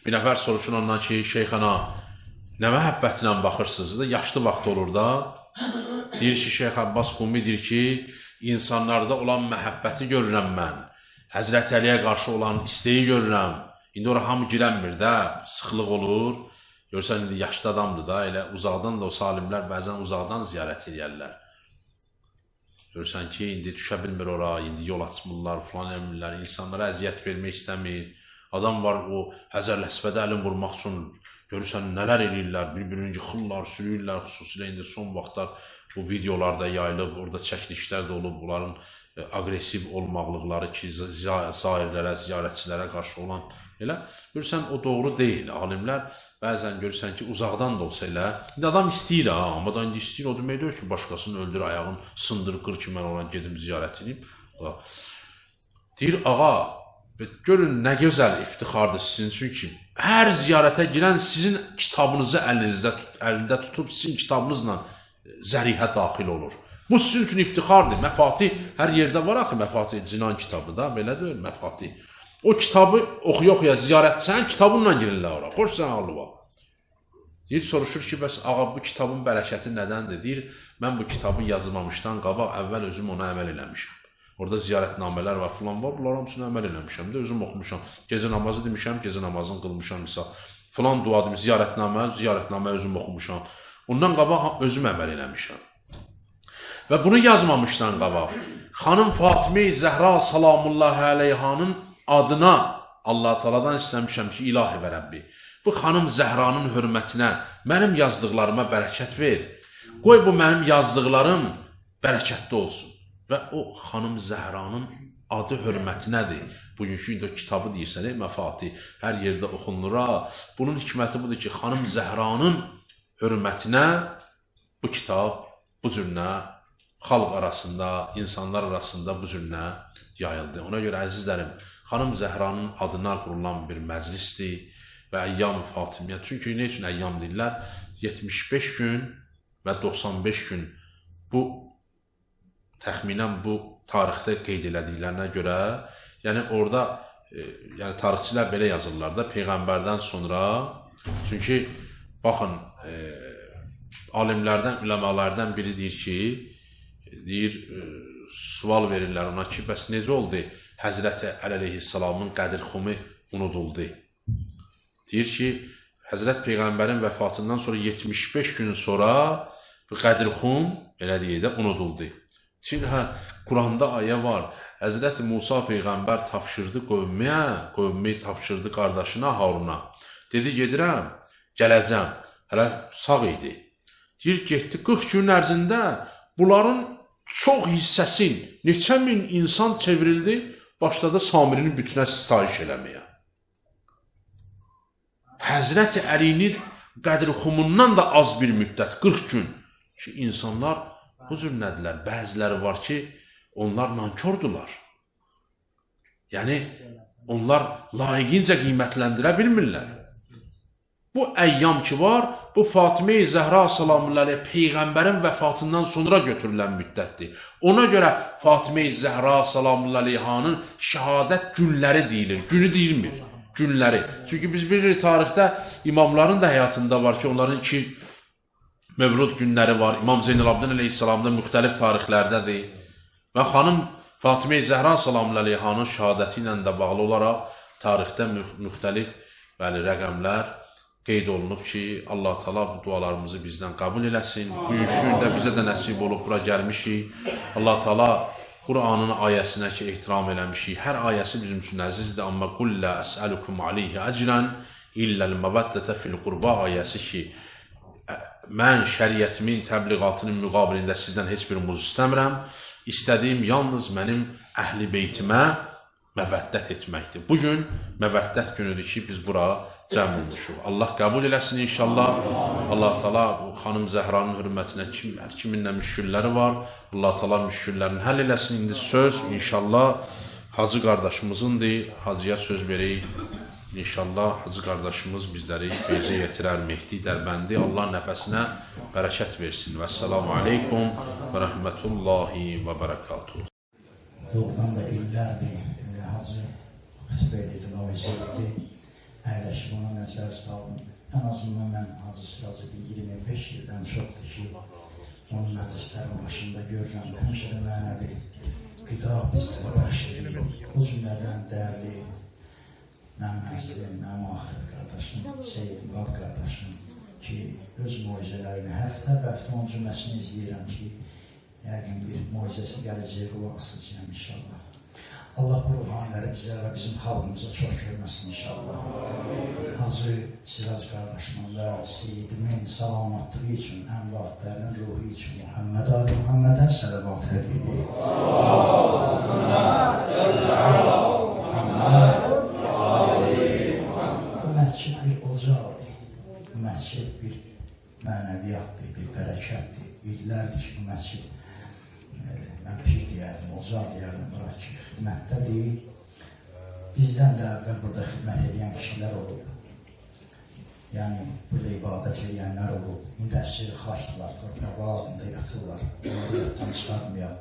Bir nəfər soruşur ondan ki, Şeyxana, nə məhəbbətlə baxırsınız? Yaşlı vaxt olur da. Deyir ki, Şeyx Abbas Qumi deyir ki, insanlarda olan məhəbbəti görürəm mən. Həzrət Əliyə qarşı olan isteyi görürəm. İndi ora hamı girənmir də, sıxlıq olur. Görürsən, indi yaşlı adamdır da, elə uzaqdan da o salimlər bəzən uzaqdan ziyarət edərlər. Görürsən ki, indi düşə bilmir ora, indi yol açmırlar, filan emirlər, insanlara əziyyət vermək istəmir. Adam var, o Həzərl Əsvədə əlin vurmaq üçün görürsən, nələr edirlər, bir-birini yıxırlar, sürüyürlər, xüsusilə indi son vaxtlar bu videolarda yayılıb, orada çəkilişlər də olub, bunların aqresiv olmaqlıqları ki, zahirlərə, ziyarətçilərə qarşı olan elə. Görürsən, o doğru deyil. Alimlər bəzən görürsən ki, uzaqdan da olsa elə. İndi adam istəyir ha, amma da indi istəyir, o demək deyir ki, başqasını öldür, ayağın sındır, qır ki, mən ona gedim ziyarət edeyim. Deyir, ağa, görün, nə gözəl iftixardır sizin üçün ki, hər ziyarətə girən sizin kitabınızı əlində tutub, sizin kitabınızla zərihə daxil olur. Bu sizin üçün iftixardır. Məfatih hər yerdə var axı, Məfatih Cinan kitabı da, belə deyil, Məfatih. O kitabı oxuya-oxuya ziyarət, sən kitabınla girirlər ora, xoş sən halıva. Deyir, soruşur ki, bəs ağa, bu kitabın bərəkəti nədəndir? Deyir, mən bu kitabı yazmamışdan qabaq əvvəl özüm ona əməl eləmişəm. Orada ziyarətnamələr var, filan var, bunlar hamısını əməl eləmişəm də, özüm oxumuşam. Gecə namazı demişəm, gecə namazını qılmışam, misal. Filan dua demiş, ziyarətnamə özüm oxumuşam. Ondan qabaq özüm əməl eləmişəm. Və bunu yazmamışdan qabaq, xanım Fatimə-i Zəhra salamullahi əleyhanın adına Allah Teala'dan istəmişəm ki, ilahi və Rəbbi, bu xanım Zəhranın hörmətinə mənim yazdıqlarıma bərəkət ver. Qoy bu mənim yazdıqlarım bərəkətli olsun. Və o xanım Zəhranın adı hörmətinədir. Bugünkü indi o kitabı deyirsən, Məfatih, hər yerdə oxunur. Bunun hikməti budur ki, xanım Zəhranın hörmətinə bu kitab bu cürünə xalq arasında, insanlar arasında bu cürünə yayıldı. Ona görə əzizlərim, xanım Zəhranın adına qurulan bir məclisdir və Əyyam-ı Fatimiyyə. Çünki nə üçün əyyam deyirlər? 75 gün və 95 gün bu təxminən bu tarixdə qeyd elədiklərinə görə, yəni orada tarixçilər belə yazırlar da, Peyğəmbərdən sonra, çünki baxın, alimlərdən, üləmalardan biri deyir ki, sual verirlər ona ki, bəs necə oldu Həzrəti Əli əleyhissalamın Qədirxumi unuduldu? Deyir ki, Həzrət Peyğəmbərin vəfatından sonra 75 gün sonra Qədirxum, elə deyək də, unuduldu. Çünki Quranda ayə var, Həzrət Musa Peyğəmbər tapşırdı qövmi tapşırdı qardaşına Haruna. Dedi, gedirəm, gələcəm, hələ sağ idi. Deyir, getdi, 40 gün ərzində bunların çox hissəsin, neçə min insan çevrildi, başladı Samirinin bütünə sitayiş eləməyə. Həzrəti Əlinin Qədirxumundan da az bir müddət, 40 gün ki, insanlar bu cür nədilər, bəziləri var ki, onlar nankördular. Yəni, onlar layiqincə qiymətləndirə bilmirlər. Bu əyyam ki var, bu Fatimə-i Zəhra salamüllələ Peyğəmbərin vəfatından sonra götürülən müddətdir. Ona görə Fatimə-i Zəhra salamülləhanın şəhadət günləri deyilir, günü deyilmir, günləri. Çünki biz bilirik, tarixdə imamların da həyatında var ki, onların iki mövlud günləri var. İmam Zeynəlabdin əleyhissalamda müxtəlif tarixlərdədir. Və xanım Fatimə-i Zəhra salamülləhanın şəhadəti ilə də bağlı olaraq tarixdə müxtəlif Bəli, rəqəmlər qeyd olunub ki, Allah Taala bu dualarımızı bizdən qəbul eləsin. Bugünkü gündə bizə də nəsib olub bura gəlmişik. Allah Taala Qur'anın ayəsinə ki, ehtiram eləmişik. Hər ayəsi bizim üçün əzizdir. Amma qul la əsəlukum alayhi əcran illəl məvəddətə fil qurba ayəsi ki, mən şəriətimin təbliğatının müqabilində sizdən heç bir muz istəmirəm. İstədiyim yalnız mənim əhli beytimə məvəddət etməkdir. Bugün məvəddət günüdür ki, biz bura cəm olmuşuq. Allah qəbul eləsin inşallah. Allah Taala xanım Zəhranın hörmətinə kiminlə müşkülləri var. Allah Taala müşküllərini həll eləsin. İndi söz inşallah Hacı qardaşımızındır. Hacıya söz verək. İnşallah Hacı qardaşımız bizləri feyzə yetirər. Mehdi Dərbəndi. Allah nəfəsinə bərəkət versin. Vəssalamu aleykum və rəhmətullahi və bərəkatuhu. Doğrudan da illərdir. Hacı xütbə edirdi, noizə edirdi. Əyləşib ona nəzər saldım. Ən azından mən Hacı Siracı bir 25 ildən çoxdur ki, onun məclislərin başında görürəm. Həmişə də mənəvi qida bizlərə bəxş edir. O cümlədən dəyərli mənim əzizim, mənim ahirət qardaşım, Seyyid Murad qardaşım ki, öz mucizələrini həftə onun cümləsini izləyirəm ki, yəqin bir mucizəsi gələcək qulaq asılacaq inşallah. Allah bu ruhaniləri bizə və bizim xalqımıza çox görməsin inşallah. Hacı Sirac qardaşımın və Seyyidimin salamatlığı üçün, əmvatlərinin ruhu üçün Muhammed Ali Muhammedə sələvat edirik. Bu məscid bir ocaqdır, bu məscid bir mənəviyyatdır, bir bərəkətdir. İllərdir ki, bu məscid mən pir deyərdim, ocaq deyərdim, bura ki, xidmətdədir. Bizdən də əvvəl burada xidmət edən kişilər olub. Yəni, burada ibadət edənlər olub. İndi əsiri xaçdılar, torpağı altında yatırlar. Onları yaddan çıxartmayaq.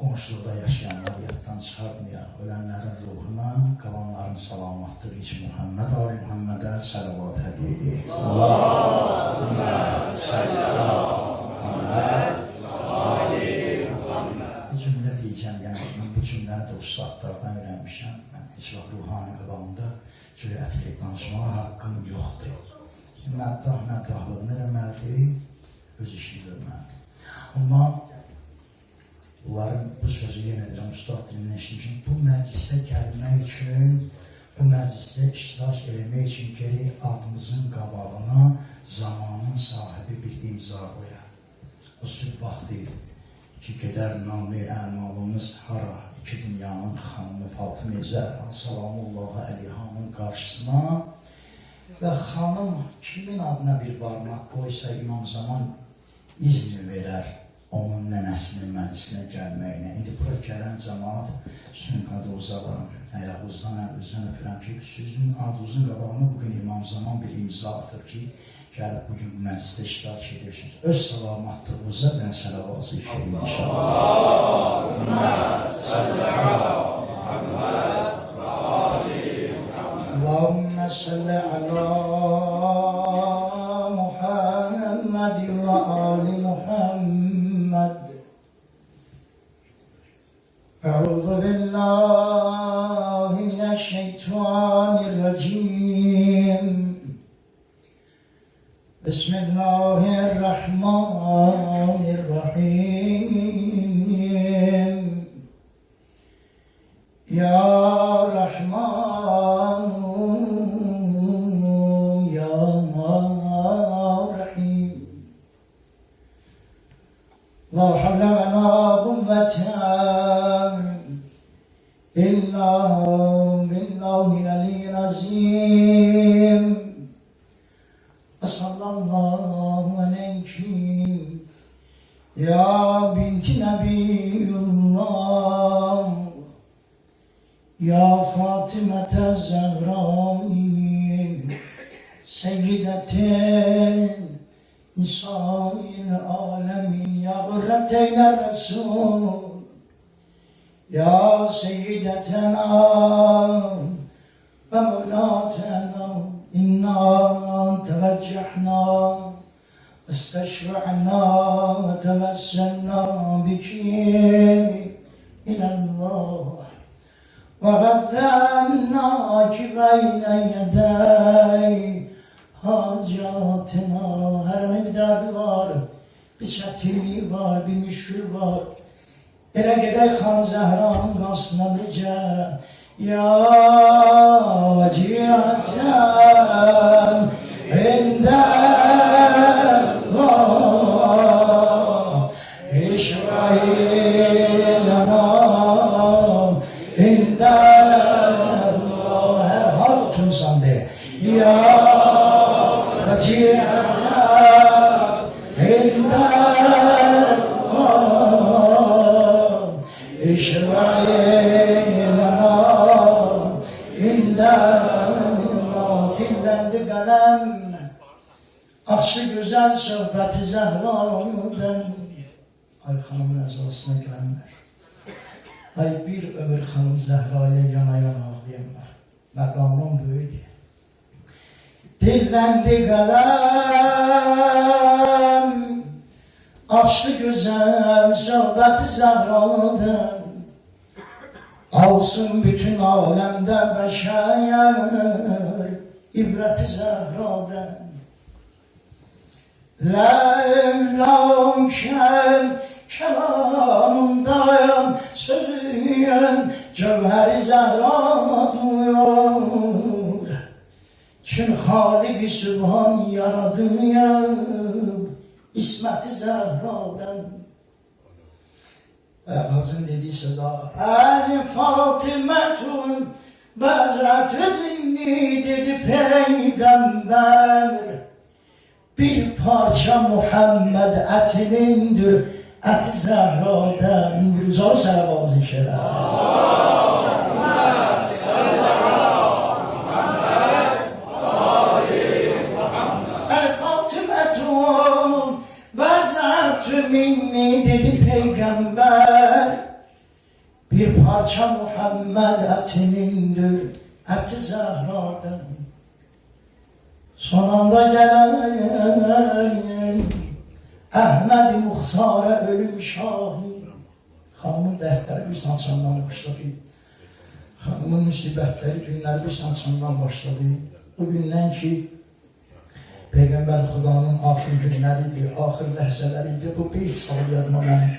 Qonşuluqda yaşayanlar yaddan çıxartmayaq. Ölənlərin ruhuna, qalanların salamatlığı üçün Muhammed Ali Muhammedə sələvat edirik. Allahümmə səllə Muhammed cümlə deyəcəm, yəni mən bu cümləni də ustadlardan öyrənmişəm. Mən heç vaxt ruhani qabağında cürətli danışmağa haqqım yoxdur. Məddah nə deməlidir? Öz işini görməlidir. Amma bunların bu sözü yenə edirəm, ustad dilindən işləmişim. Bu məclisə gəlmək üçün, bu məclisə iştirak eləmək üçün geri adımızın qabağına zamanın sahibi bir imza qoyar. O sübh vaxtı ki, gedər namı əmalımız hara, iki dünyanın xanımı Fatıma Zəhra salamullahi əleyhanın qarşısına və xanım kimin adına bir barmaq qoysa İmam Zaman izni verər onun nənəsinin məclisinə gəlməyinə. İndi bura gələn cəmaat sünqada uzadan, ayağınızdan, əlbizdən öpürəm ki, sizin adınızın qabağına bugün İmam Zaman bir imza atır ki, gəlib bugün bu məclisdə iştirak edirsiniz. Öz salamatlığınıza mən sələvat zikrim inşallah. Allahümmə səllə alə Muhammed və ali Muhammed. Allahümmə səllə alə Muhammed və ali Muhammed. Əuzu billahi mineşşeytanirracim. Bismillahirrahmanirrahim. Ya Rahmanu Ya Rahim. La havle ve la kuvveten illa billahil aliyyil azim. Sallallahu aleyhi ya binti Nebiyullah ya Fatıma Zehra'in seyyidetin nisa'il alemin ya gırreteyne Resul ya seyyidetena ve mevlatena إنا توجهنا استشرعنا وتوسلنا بك إلى الله وَقَدَّمْنَاكِ بَيْنَ يَدَيْ حَاجَاتِنَا. Her an bir derdi var, bir çətinliği var, bir müşkül var. Elə gedək Xan Zəhranın qarşısına necə, ya vəcihətən ində Allah İşrailənam ində Allah. Hər hal oturmuşsan de, ya vəcihətən ində Dinlendi kalem, açtı güzel sohbeti Zehra'dan. Ay hanımın ezasına girenler, ay bir ömür hanım Zehra ile yana yana ağlayanlar. Makamım böyleydi. Dinlendi kalem, açtı güzel sohbeti Zehra'dan. Alsın bütün alemde beşer ibreti Zehra'dan. Levlamken kelamımdayım, sözüyen cevheri Zehra duyuyor. Kim Halik-i Sübhan yaradıyım, İsmet-i Zehra'dan. Kazın dediği söz El Fatimetun Bezretüdünni dedi peygamber. Bir parça Muhammed etinindir, eti Zehra'dan. Bir zor serabazı şeyler. El Fatimetun Bezretüdünni dedi peygamber. Bir parça Muhammed etinindir, eti Zehra'dan. Son anda gelen Ahmed-i Muhtar'a ölüm şahid. Hanımın dərdləri bir saçandan başladı. Hanımın müsibətləri günləri bir saçandan başladı. O gündən ki Peygamber Xudanın axir günləridir, axir ləhzələridir. Bu bir salı yadıma mənim.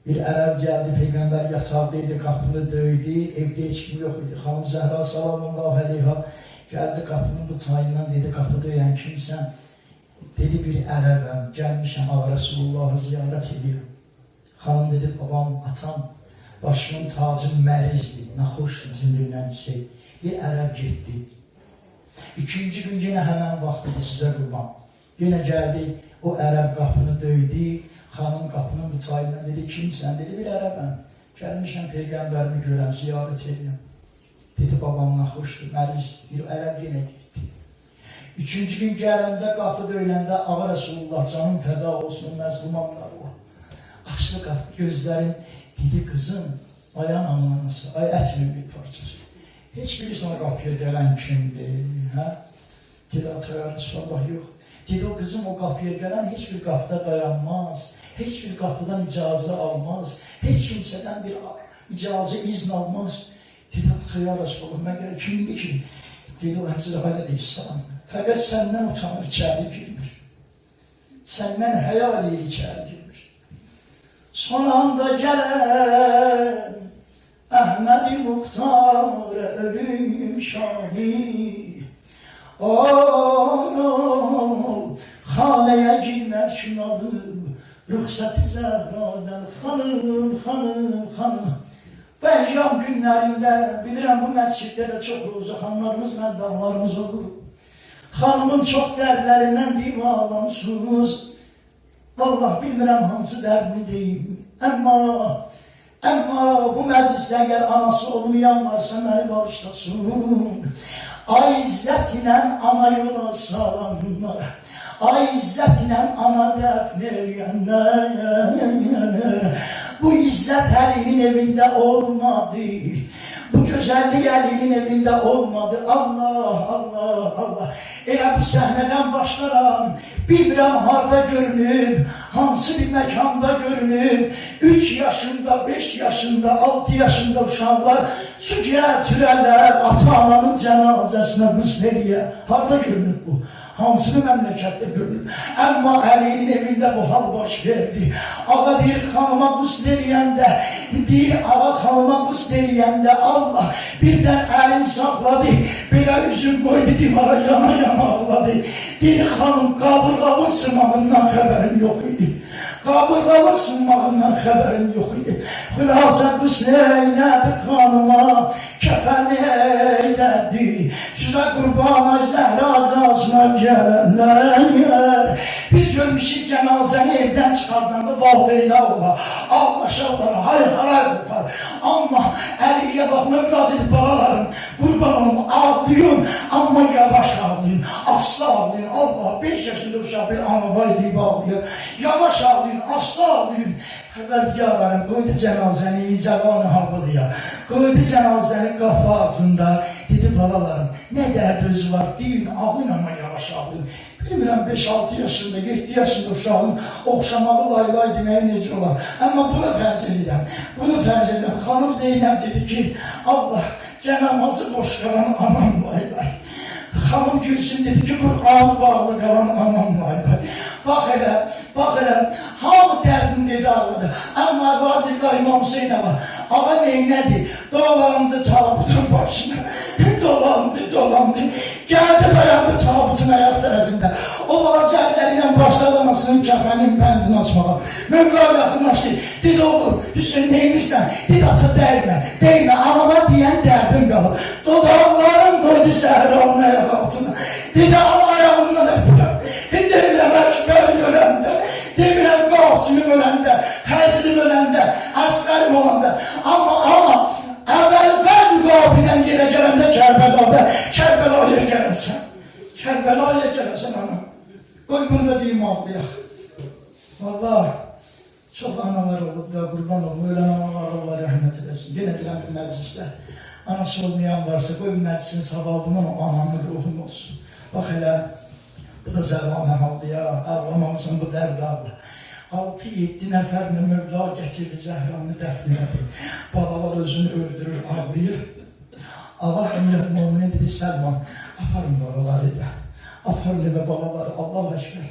Bir Ərəb gəldi, Peygamber yataqdaydı, qapını döydü, evdə heç kim yox idi. Xanım Zəhra sallallahu aleyha gəldi qapının bıçağından, dedi, qapı döyən kimsən? Dedi, bir Ərəbəm, gəlmişəm, Ağa Resulullahı ziyarət edir. Xanım dedi, babam, atam, başımın tacım mərizdir, naxoşdur, zindindən şey. Bir Ərəb getdi. İkinci gün yine hemen vaxtıdır sizə qurban. Yine gəldi, o Ərəb qapını döydü. Xanım qapının bıçağından dedi, kimsən? Dedi, bir Ərəbəm. Gəlmişəm, Peyğəmbərimi görəm, ziyarət edirəm. Dedi, babam naxoşdur, mərizdir. Bir Ərəb yenə getdi. Üçüncü gün gələndə, qapı döyüləndə, Ağa Resulullah canım fəda olsun, məzlumanlar o. Açdı qapı, gözlərin, dedi, qızım, ay anamın anası, ay ətmin bir parçası. Heç bilirsən o qapıya gələn kimdir, hə? Dedi, ataya Resulullah yox. Dedi, o qızım o qapıya gələn heç bir qapıda dayanmaz, heç bir qapıdan icazə almaz, heç kimsədən bir icazə izn almaz. Dedi, ataya Resulullah, məgər kimdir ki? Dedi, o Həzrət Əleyhisselam, fəqət səndən utanır, içəri girmir. Səndən həya edir, içəri girmir. Son anda gələn Ahmed-i Muhtar'a ölüm şahid. Haleye girmek şunalım, ruhsat-ı Zehra'dan. Hanım, hanım, hanım. Ben Şam günlerinde bilirəm bu məsciddə çok uzaqanlarımız, məddahlarımız olur. Hanımın çok dərdlərindən divalamsınız. Vallahi bilmirəm hansı dərdini deyim. Ama bu mecliste eğer anası olmayan varsa beni bağışlasın. Ay izzetiyle ana yola salanlar, ay izzetiyle ana defneyenler. Bu izzet elinin evinde olmadı, bu güzellik elinin evinde olmadı. Allah, Allah, Allah. Elə bu səhnədən başlaram, bilmirəm harda görünüb, hansı bir məkanda görünüb, 3 yaşında, 5 yaşında, 6 yaşında uşaqlar su gətirərlər, ata-ananın cənazəsinə qız veriyə. Harada görünüb bu? Hansı bir məmləkətdə görünüb? Amma Əlinin evində bu hal baş verdi. Ağa deyir, xanıma qız veriyəndə, deyir, ağa xanıma qız veriyəndə Allah birdən əlin saxladı, belə üzün qoydu divara, yana ağladı. Deyir, xanım, qabırğavın sınmağından xəbərim yox idi. Qabırğavın sınmağından xəbərim yox idi. Xülasə qız neylədi xanıma, kəfəni eylədi. Sizə qurbana Zəhra azasına gələnlər. Biz görmüşük cənazəni evdən çıxardanda valideylə olar, ağlaşarlar, hay-haray qopar. Amma Əliyə bax, mövlad edib balalarım, qurban olun, ağlayın, amma yavaş ağlayın, asla ağlayın. Allah 5 yaşında uşaq bir anava edib ağlayın, yavaş ağlayın, asla ağlayın. Xəbərdigarlarım qoydu cənazəni, cavanı havlıya, qoydu cənazəni qapı ağzında, dedi balalarım, nə dərd özü var, deyin, ağlayın amma yavaş ağlayın. Bilmirəm 5-6 yaşında, 7 yaşında uşağın oxşamalı laylay deməyi necə olar. Amma bunu fərz edirəm, bunu fərz edirəm. Xanım Zeynəb dedi ki, Allah cənamazı boş qalan anam laylay. Xanım Gülsün dedi ki, Qur'anı bağlı qalan anam laylay. Bax elə, hamı dərdin dedi ağladı. Amma Vadillah İmam Hüseynəva, ağa neynədir? Dolandı tabutun başına, dolandı. Gəldi dayandı tabutun ayaq tərəfində. O balaca əllərlə başladı anasının kəfənin bəndini açmağa. Mövla yaxınlaşdı, dedi oğlum, Hüseyin neynirsən? Dedi ata dəymə, anama deyən dərdim qalır. Dodaqların qoydu Zəhranın ayaq altına. Dedi ana ayağından öpürəm. Demirəm Əkbərim öləndə, demirəm Qasimin öləndə, Həzrim öləndə, Əsqərim olanda. Amma ana, əvvəl Fəzl qabidən yerə gələndə Kərbəlaya gələsən. Kərbəlaya gələsən ana. Qoy bunu da deyim ağlayaq. Vallahi, çox analar olub da, qurban olub, ölən analar Allah rəhmət edəsin. Yenə deyəm bir məclisdə, anası olmayan varsa, qoy məclisin savabından o ananın ruhum olsun. Bax elə, bu da zəvana haldıya, ağlamamışsın bu dərd ağlı. 6-7 nəfərlə Mövla gətirdi, Zəhranı dəfn elədi. Balalar özünü öldürür, ağlayır. Allah əmrət müminə dedi, Səlman, aparın balaları ilə. Aparın elə balaları, Allah əşbər.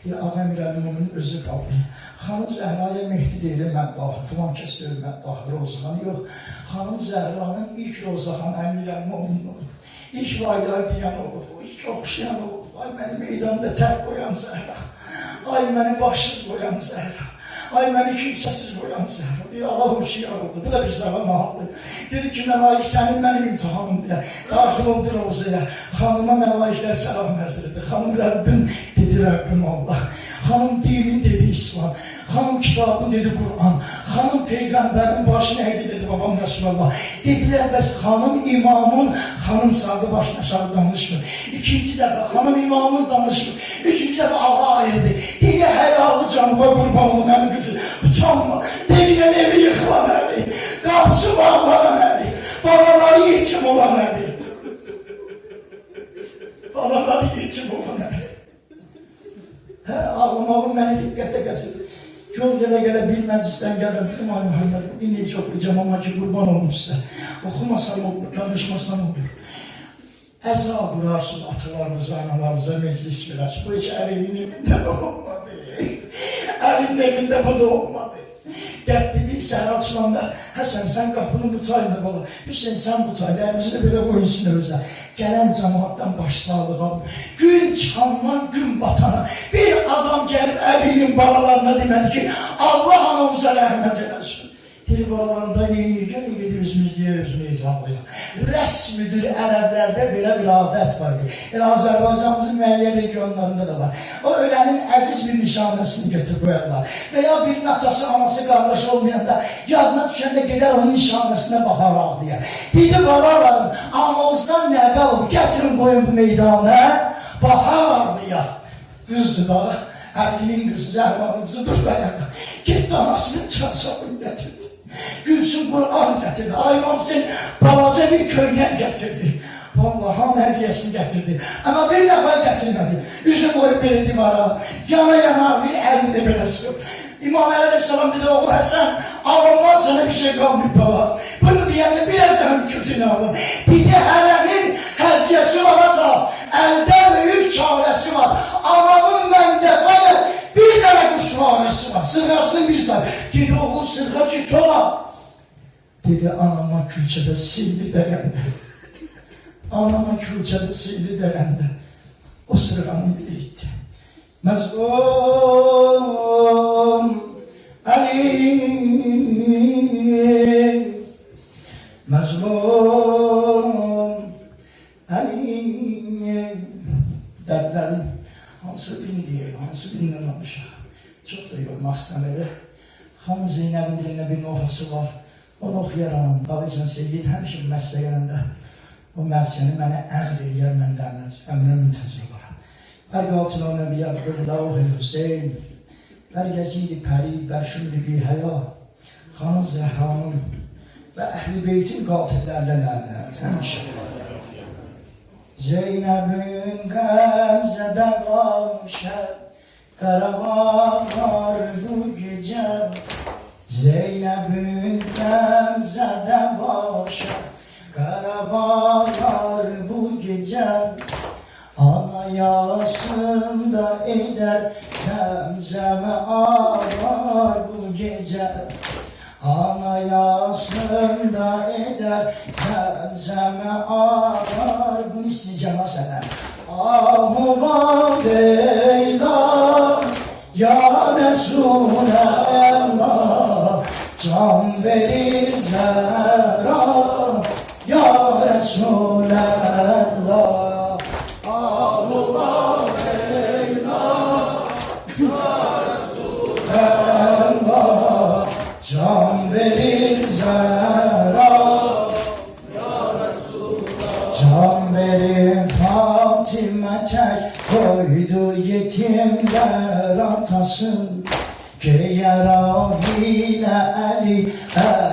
Deyir, ağa əmrət müminin özü qaldı. Xanım Zəhraya Mehdi deyilir, məddahı, filan kəs deyir, məddahı, Rozaxanı yox. Xanım Zəhranın ilk Rozaxan əmrət mümin olur. İlk vayday deyən olur, ilk oxşayan olur. Ay məni meydanda tək qoyan Zəhra, ay məni başsız qoyan Zəhra, ay məni kimsəsiz qoyan Zəhra. Deyir, ağa huşiyar oldu, bu da bir zaman ağlı. Dedi ki, məlaik sənin mənim imtihanım deyə, daxil oldu Rozaya. Xanıma məlaiklər səlam məzirdi. Xanım Rəbbim dedi, Rəbbim Allah. Xanım dinin dedi İslam. Xanım kitabı dedi Qur'an. Xanım Peyğəmbərin başı neydi dedi babam Resulullah. Dedilər, bəs xanım imamın, xanım sağdı başına aşağı danışmır. 2-ci dəfə xanım imamın danışmır. 3-cü dəfə ağa ayırdı. Dedi, həyalı canıma qurban olun əli qızı. Uçanma, demirən evi yıxılan əli. Qapısı bağlanan əli. Balaları yetim olan əli. Balaları yetim olan əli. Ağlamağım məni diqqətə gətirdi. Yol gələ bir məclisdən gələm, dedim, ay Muhammed, bugün necə oxuyacam, amma ki, qurban olmuş sizə. Oxumasam olur, danışmasam olur. Əza qurarsız atalarımıza, analarımıza meclis verər. Bu heç əlinin evində olmadı. Əlinin evində bu da olmadı. Gəl dedik, səhər açılanda, Həsən, sən qapının bu tayında qala, Hüseyin, sən bu tayında, əlimizi də belə qoyunsun özə. Gələn cəmaatdan başsağlığı alın. Gün çıxandan gün batana bir adam gəlib Əlinin balalarına demədi ki, Allah anamıza rəhmət eləsin. Dili balalarında neyini gedir üzümüz deyə özünü izahlayın. Rəsmidir, ərəblərdə belə bir adət vardır. Azərbaycanımızın müəyyən regionlarında da var. O ölənin əziz bir nişanəsini götür qoyarlar. Və ya bir naçası, anası, qardaşı olmayanda yadına düşəndə gedər onun nişanəsinə baxar ağlayar. Dili balalarım, anamızdan nə qalıb, gətirin qoyun bu meydana, baxar ağlayar. Qızdır da, Əlinin qızı, Zəhranın qızı dur dayandı. Getdi anasının çarşafını gətirdi. Gülsün Qur'an gətirdi. Aymam sen balaca bir köydən gətirdi. Vallahi hamı hediyesini getirdi. Ama bir defa getirmedi. Yüzü koyup beni divara. Yana yana bir elini de böyle sıkıp. İmam Aleyhisselam dedi, oğul Hasan, avamdan sana bir şey kalmayıp baba. Bunu diyende biraz daha kötünü alın. Bir de Helen'in hediyesi olacak. Elde büyük çaresi var. Anamın bende var. Bir tane kuş çaresi var. Sırgasının bir tane. Dedi oğul sırga çıt ola. Dedi anama külçede sildi derende. Anama külçede sildi derende. O sırganın biri gitti. Mezlum Ali, Mezlum Ali. Dertlerin hansı birini diye, hansı birinden almışlar. Çok da yormak istemedi. Hanım Zeynep'in dilinde bir nohası var. Onu okuyaram. Qalıcan Seyyid həmişə məsləyərində o mərsiyəni mənə əmr eləyər, mən də əmrə müntəzir olaram. بر قاتلان نبی عبدالله حسین بر یزید پرید بر شمدگی حیا خانم زهرانın ve ehl-i beytin katillerle lanet Zeynep'in gamzede kavşer Karavanlar bu gece Zeynep'in gamzede kavşer Karavanlar bu gece Ana yaşında eder zemzeme ağlar bu gece Ana yaşında eder zemzeme ağlar bu isteyeceğim sana Ahuva Leyla ya Resulallah can verir Zehra ya Resulallah can verir Zehra ya Resulallah can verir Fatime tek koydu yetimler atasın ki yarahine Ali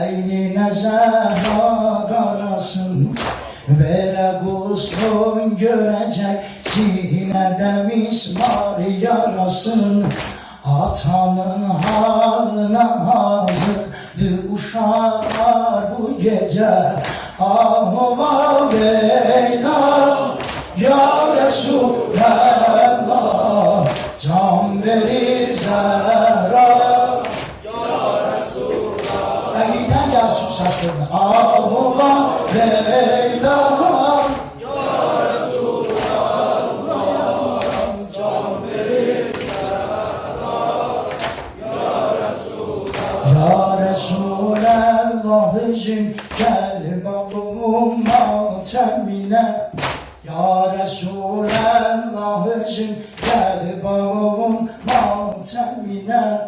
eynine Zehra karasın vere guslun görecek sinede mismar yarasın Atanın halına hazırdı uşaklar bu gece Ahuva Leyla ya Resulallah can verir Zehra ya Resulallah Eliden gelsin sesini Ahuva Leyla Resulallah'ın gel babamın matemine Ya Resulallah'ın gel babamın matemine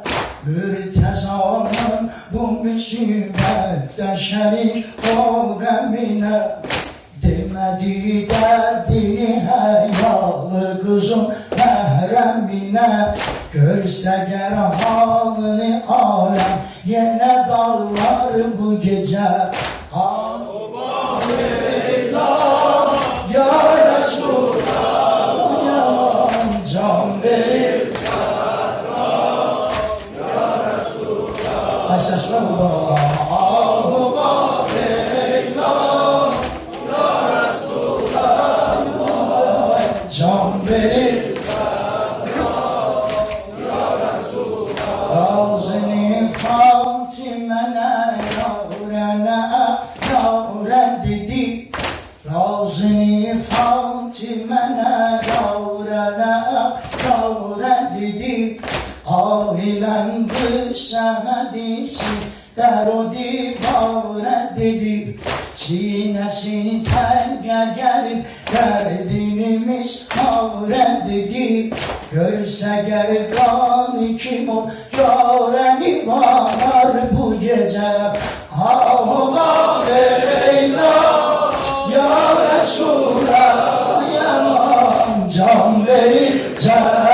Mürteza'nın bu musibette şerik ol gemine Demedi derdini heyalı kızım mehremine Görse ger halini alem yine dağlar bu gece Ahuva Leyla ya Resulallah can verir Zehra ya Resulallah Esas var bu Ahuva Leyla ya Resulallah can verir Ahilen kışa hadisi der o divare dedi Sinesi terge gelip derdinimiz havre dedi Görse ger kan kim o yareni var bu gece Ahuva Leyla ya Resulallah yaman can verir Zehra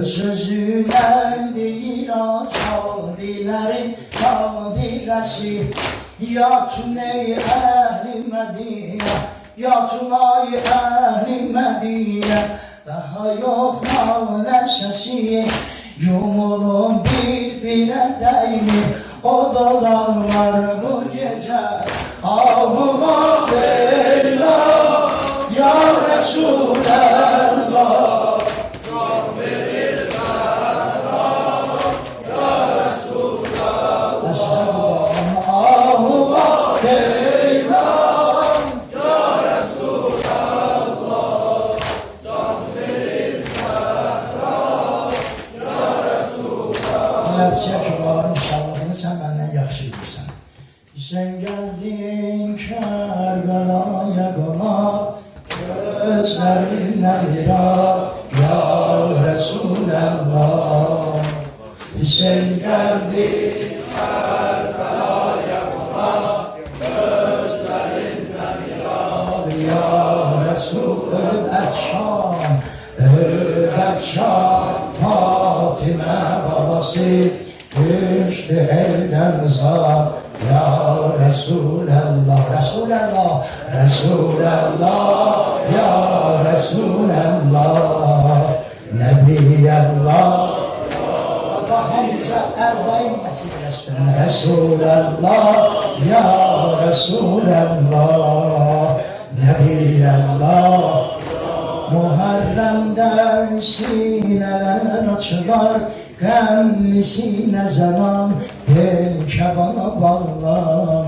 sözüyle değil asadilerin kadiresi. Yatun ey ehli Medine, yatun ey ehli Medine. Daha yok mağle sesi, yumulun birbirine değmir. O dağlar bu gece ahıma bella. Ya Resulallah, sen benden yaxşı bilirsən. Sen geldin Kerbela'ya konak, gözlerinle irak ya Resulallah. Sen geldin Kerbela'ya konak, gözlerinle irak ya Resulallah. Şam, Fatime babası düştü elden zar ya Resulallah, Resulallah, Resulallah, ya Resulallah, Nebiyallah. Allah'ımıza erbain nasip etsin. Resulallah, ya Resulallah, Nebiyallah. Muharrem'den sineler açılar, kendisine zaman el kebaba bağlar.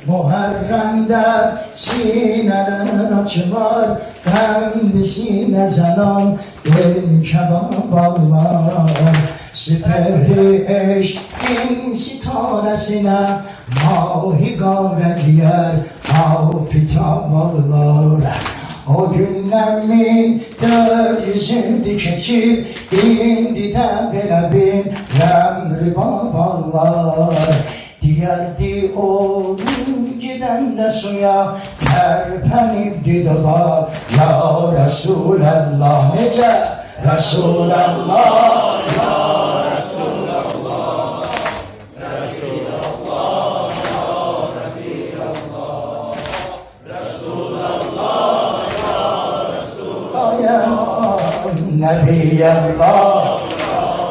Muharrem'den sineler açılar, kendisine zaman el kebaba bağlar. Siperi eşkin sitaresine mahi kahve giyer, mağfita bağlar. O günlərimin gökyüzündü keçib, indi də belə bir əmri babalar. Deyərdi oğlum gidəndə suya, tərpənibdi dodaq, ya Resulallah. Necə? Resulallah, ya Resulallah, Resulallah, ya Resulallah, Resulallah. Nebiyallah,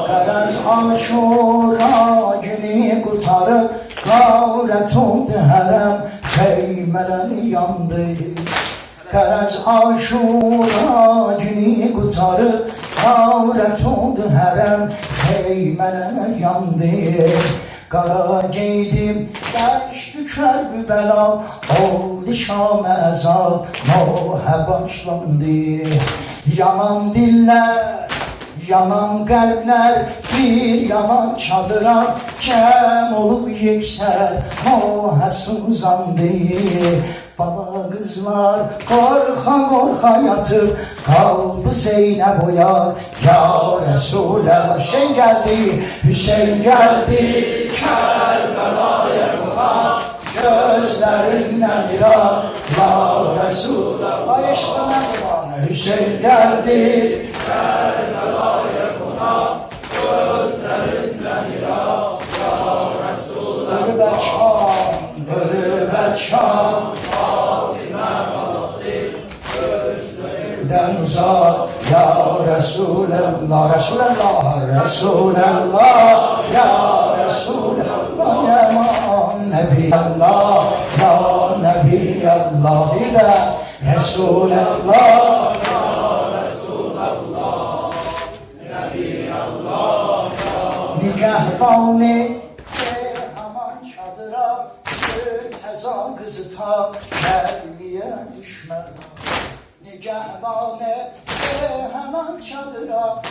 Qaraj Aşura günü qurtarıb, qavrət oldu hərəm, xeymələri yandı. Qaraj Aşura günü qurtarıb, qavrət oldu hərəm, xeymələr yandı. Qara geydim, dəştü kərbü bəla, oldu şam əzab, nohə başlandı. Yanan diller, yanan qəlblər, bir yanan çadıra, cəm olub yüksək, nohə uzandı. Baba kızlar korka korka yatıp kaldı Zeynep oyak, ya Resulallah. Hüseyin geldi, Hüseyin geldi, Kerbela'ya konak, gözlerinden irak, ya Resulallah. Ay eşitlemem kulağını. Hüseyin geldi, Kerbela'ya konak, gözlerinden irak, ya Resulallah. Ölübet Şam, ölübet Şam, den uzak, ya Resulallah, Resulallah, Resulallah, ya Resulallah, ya Nebiyallah, ya Nebiyallah, bir de Resulallah, ya Resulallah, Nebiyallah, nigahbani aman çadıra, tezan kızı ta mermiye düşme. Nigahbane hemen çadıra,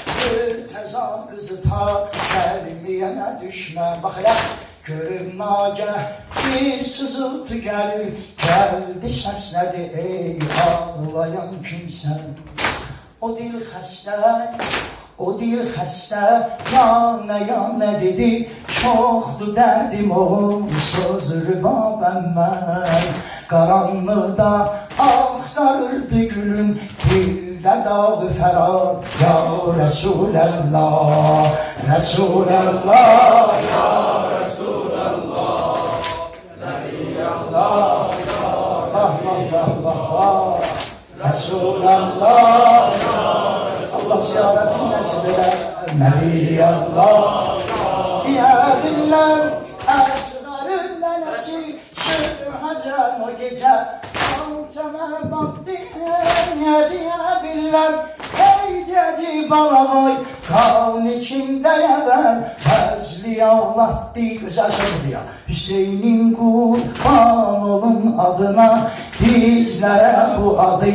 tezan kızı ta mermiyene düşme. Bak hele, görüm nagah bir sızıltı gelir, geldi sesleri ey ağlayan kimsen. O dil xəstə, o dil xəstə, yana dedi, çoxdu dərdim oğul, sözü babəm mən. Qaranlıqda axtarırdı gülün, dildə dağı fərad, ya Resulallah, Resulallah, ya Resulallah, Allah, Resulallah, Allah ziyaretini nasip eder. Nebi Allah, ya billah, asgarın nenesi, şu hacan o gece, altına baktı, ya billah, ey dedi bana vay, kan içinde ya ben, fazli ağlattı, güzel söyledi ya. Hüseyin'in kurban olun adına, bizlere bu adı,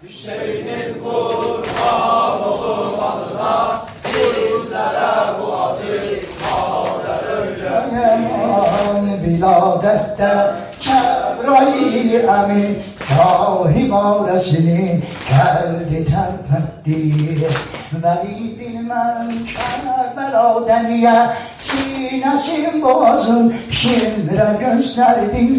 Hüseyin'in kurban olun adına, bizlere bu adı Yaman viladette Cebrail emin Kahi mağresini geldi terpetti. Veli bilmem Kerbela deniye sinesin boğazın şimre gösterdi.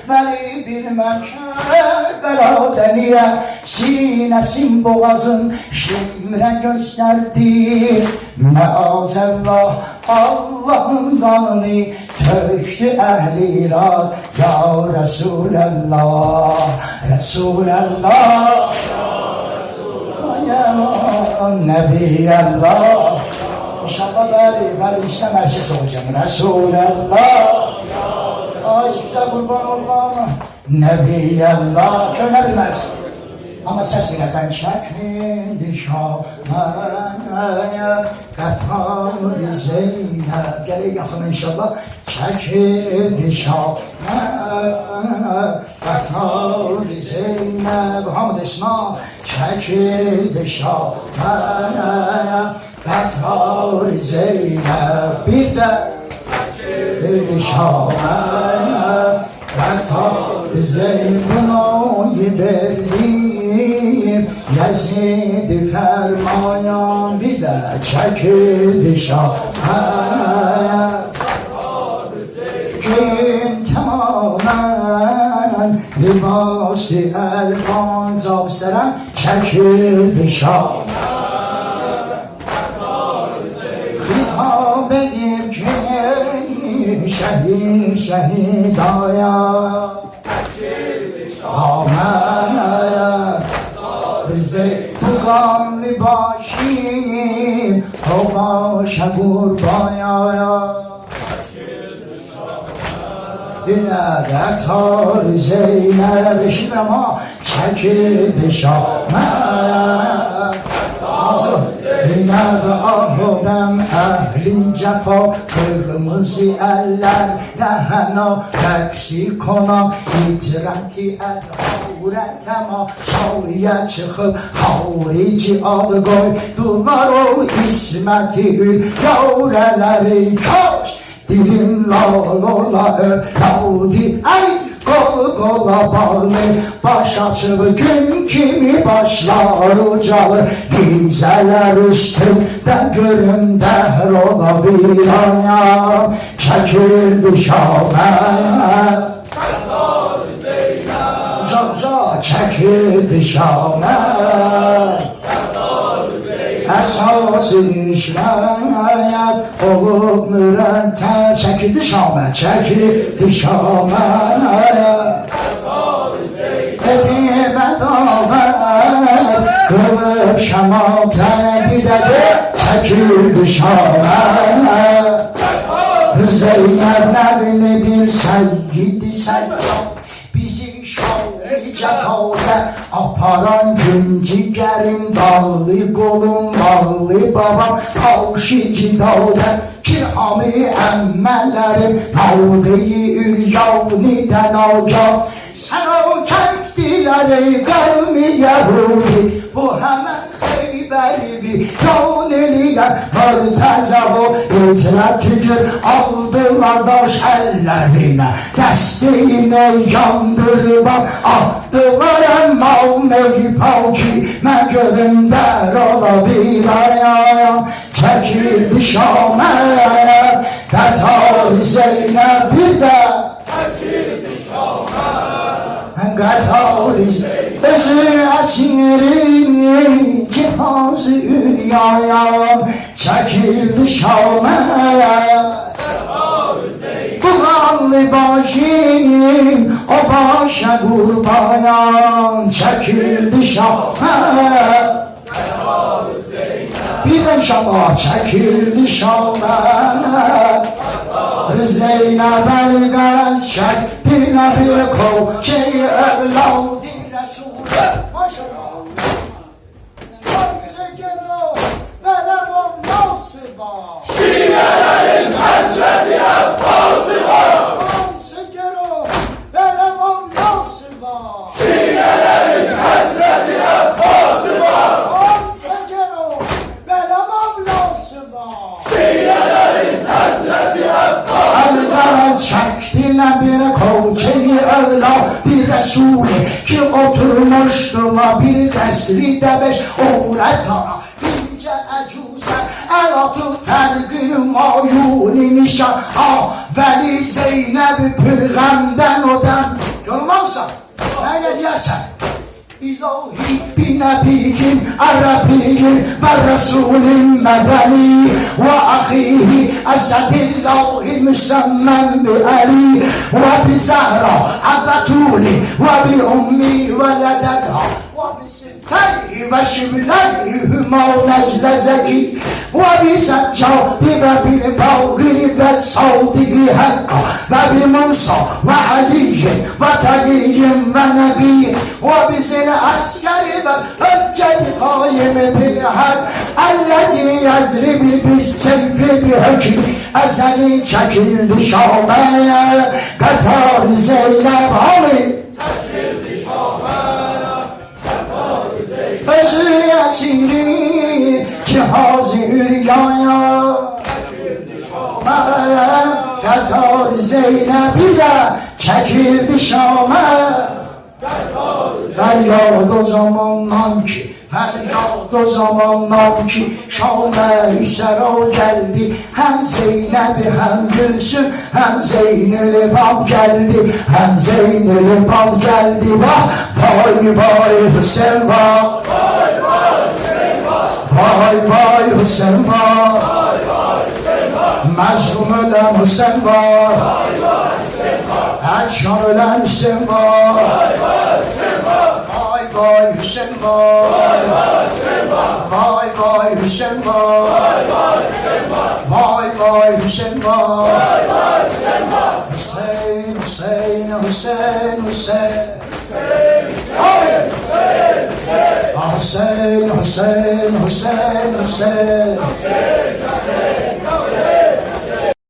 Veli bilmem Kerbela deniye sinesin boğazın şimre gösterdi. Meazallah Allah'ın kanını töktü ehli İrak ya Resulallah, Resulallah, ya Nebiyallah. İnşallah böyle istemezsiz olacağım. Resulallah, ay size kurban Allah'ım. Nebiyallah, köyüne bilmez. Ama ses birazdan çekildi şahane katamur Zeynep. Gele yakın inşallah. Çekildi şahane katamur Zeynep. Hamd esna. Çekildi şahane katamur Zeynep. Bir de çekildi şahane katamur Zeynep. Bunu verdi Yazid fermayan bir de çekildi şahane. Gün tamamen libası erkan zavseren çekildi şahane. Hitap edip ki şehit şehidaya Amen. Bize bu kanlı başım o başa kurbaya Dinle tar Zeynep şirema çekildi şahmet Zeynep ahudem ehli cefa kırmızı eller dehena teksi konan itireti et avretema çağıya çıkıp havrici adı koydular o ismeti ül yavreleri koş dilim la Davudi ay kol kola bağlı baş açıp gün kimi başlar ucalı dizeler üstünde görün der ola viraya çekildi şahmet Caca çekildi şahmet Esas işleyet olup müretteb çekildi şahmet çekildi şahmet Dedi bedavet kılıp şamate bir de çekildi şahmet Zeynep nebidir seyyidi seyyid bizi şavli cefade aparan gün ciğerim dallı kolum ballı babam kavşici dağda kirhamı emmellerim navdeyi ülyavniden aga sen o çektiler ey kavmi Yahudi bu hemen Kheyber'i yavneliye mürtezavu itiratüdür aldılar daş ellerine desteğine yandırıp attılar emmavmeyi pavki mecölüm der ola viraya çekildi Şam'a Katar Zeynep bir de çekildi Şam'a Katar Zeynep Özü esirin cihazı ülyaya çekildi Şam'a. Bu kanlı başım o başa kurbayan çekildi Şam'a. Bir de Şam'a çekildi Şam'a. Zeynep el garaz şekline bir kol şeyi evladı Resulü. Maşallah. Sekero veremem nasiba. Şiirlerin Hazreti Abbas'ı var. Sekero veremem nasiba. Şiirlerin Hazreti Abbas'ı var. Sekero veremem nasiba. Şiirlerin Hazreti Abbas'ı var. Garaz şekline bir kol şeyi evladı Resulü. Ki oturmuştular bir tesride 5 uğret ara. Bince ecuse elatı fergin mayuni nişan. Veli Zeynep pırgamden o dem. Yorulmamsan ne diyersen. İlahi bi nebiyyin Arabiyyin ve Resulin medeni ve ahihi Esedillahi müsemmen bi Ali ve bi Zahra Abatuli ve bi ummi veledetha ve bi sinteyhi ve şimleyhüma necle zeki ve bi seccadi ve bil bağgiri ve savdigi hakka ve bi Musa ve Aliyyin ve tagiyyin ve nebiyyin ve bi askeri ve hücceti kaimi bil hak ellezî yazribi bis seyfi bi hüküm ezeli çekildi Şam'a Katar Zeynep Ali çekildi Şam'a Katar Zeynep özü esiri cihaz-ı üryaya çekildi Şam'a Katar Zeynep ile çekildi Şam'a Feryat o zamandan ki, feryat o zamandan ki Şam'a Hüsera geldi. Hem Zeynep hem Gülsüm hem Zeynel Bab geldi. Hem Zeynel Bab geldi bak. Vay vay Hüseyin bak. Vay vay Hüseyin bak. Vay vay Hüseyin bak. Vay vay Hüseyin bak. Mazlum ölen Hüseyin bak. Vay vay Hüseyin bak. Eşyan ölen Hüseyin bak. Vay vay Hüseyin bak. Vay vay Hüseyin bak. Vay vay Hüseyin bak. Vay vay Hüseyin bak. Vay vay Hüseyin bak. Vay vay Hüseyin bak. Vay vay Hüseyin bak. Hüseyin Hüseyin Hüseyin Hüseyin. Hüseyin Hüseyin Hüseyin Hüseyin Hüseyin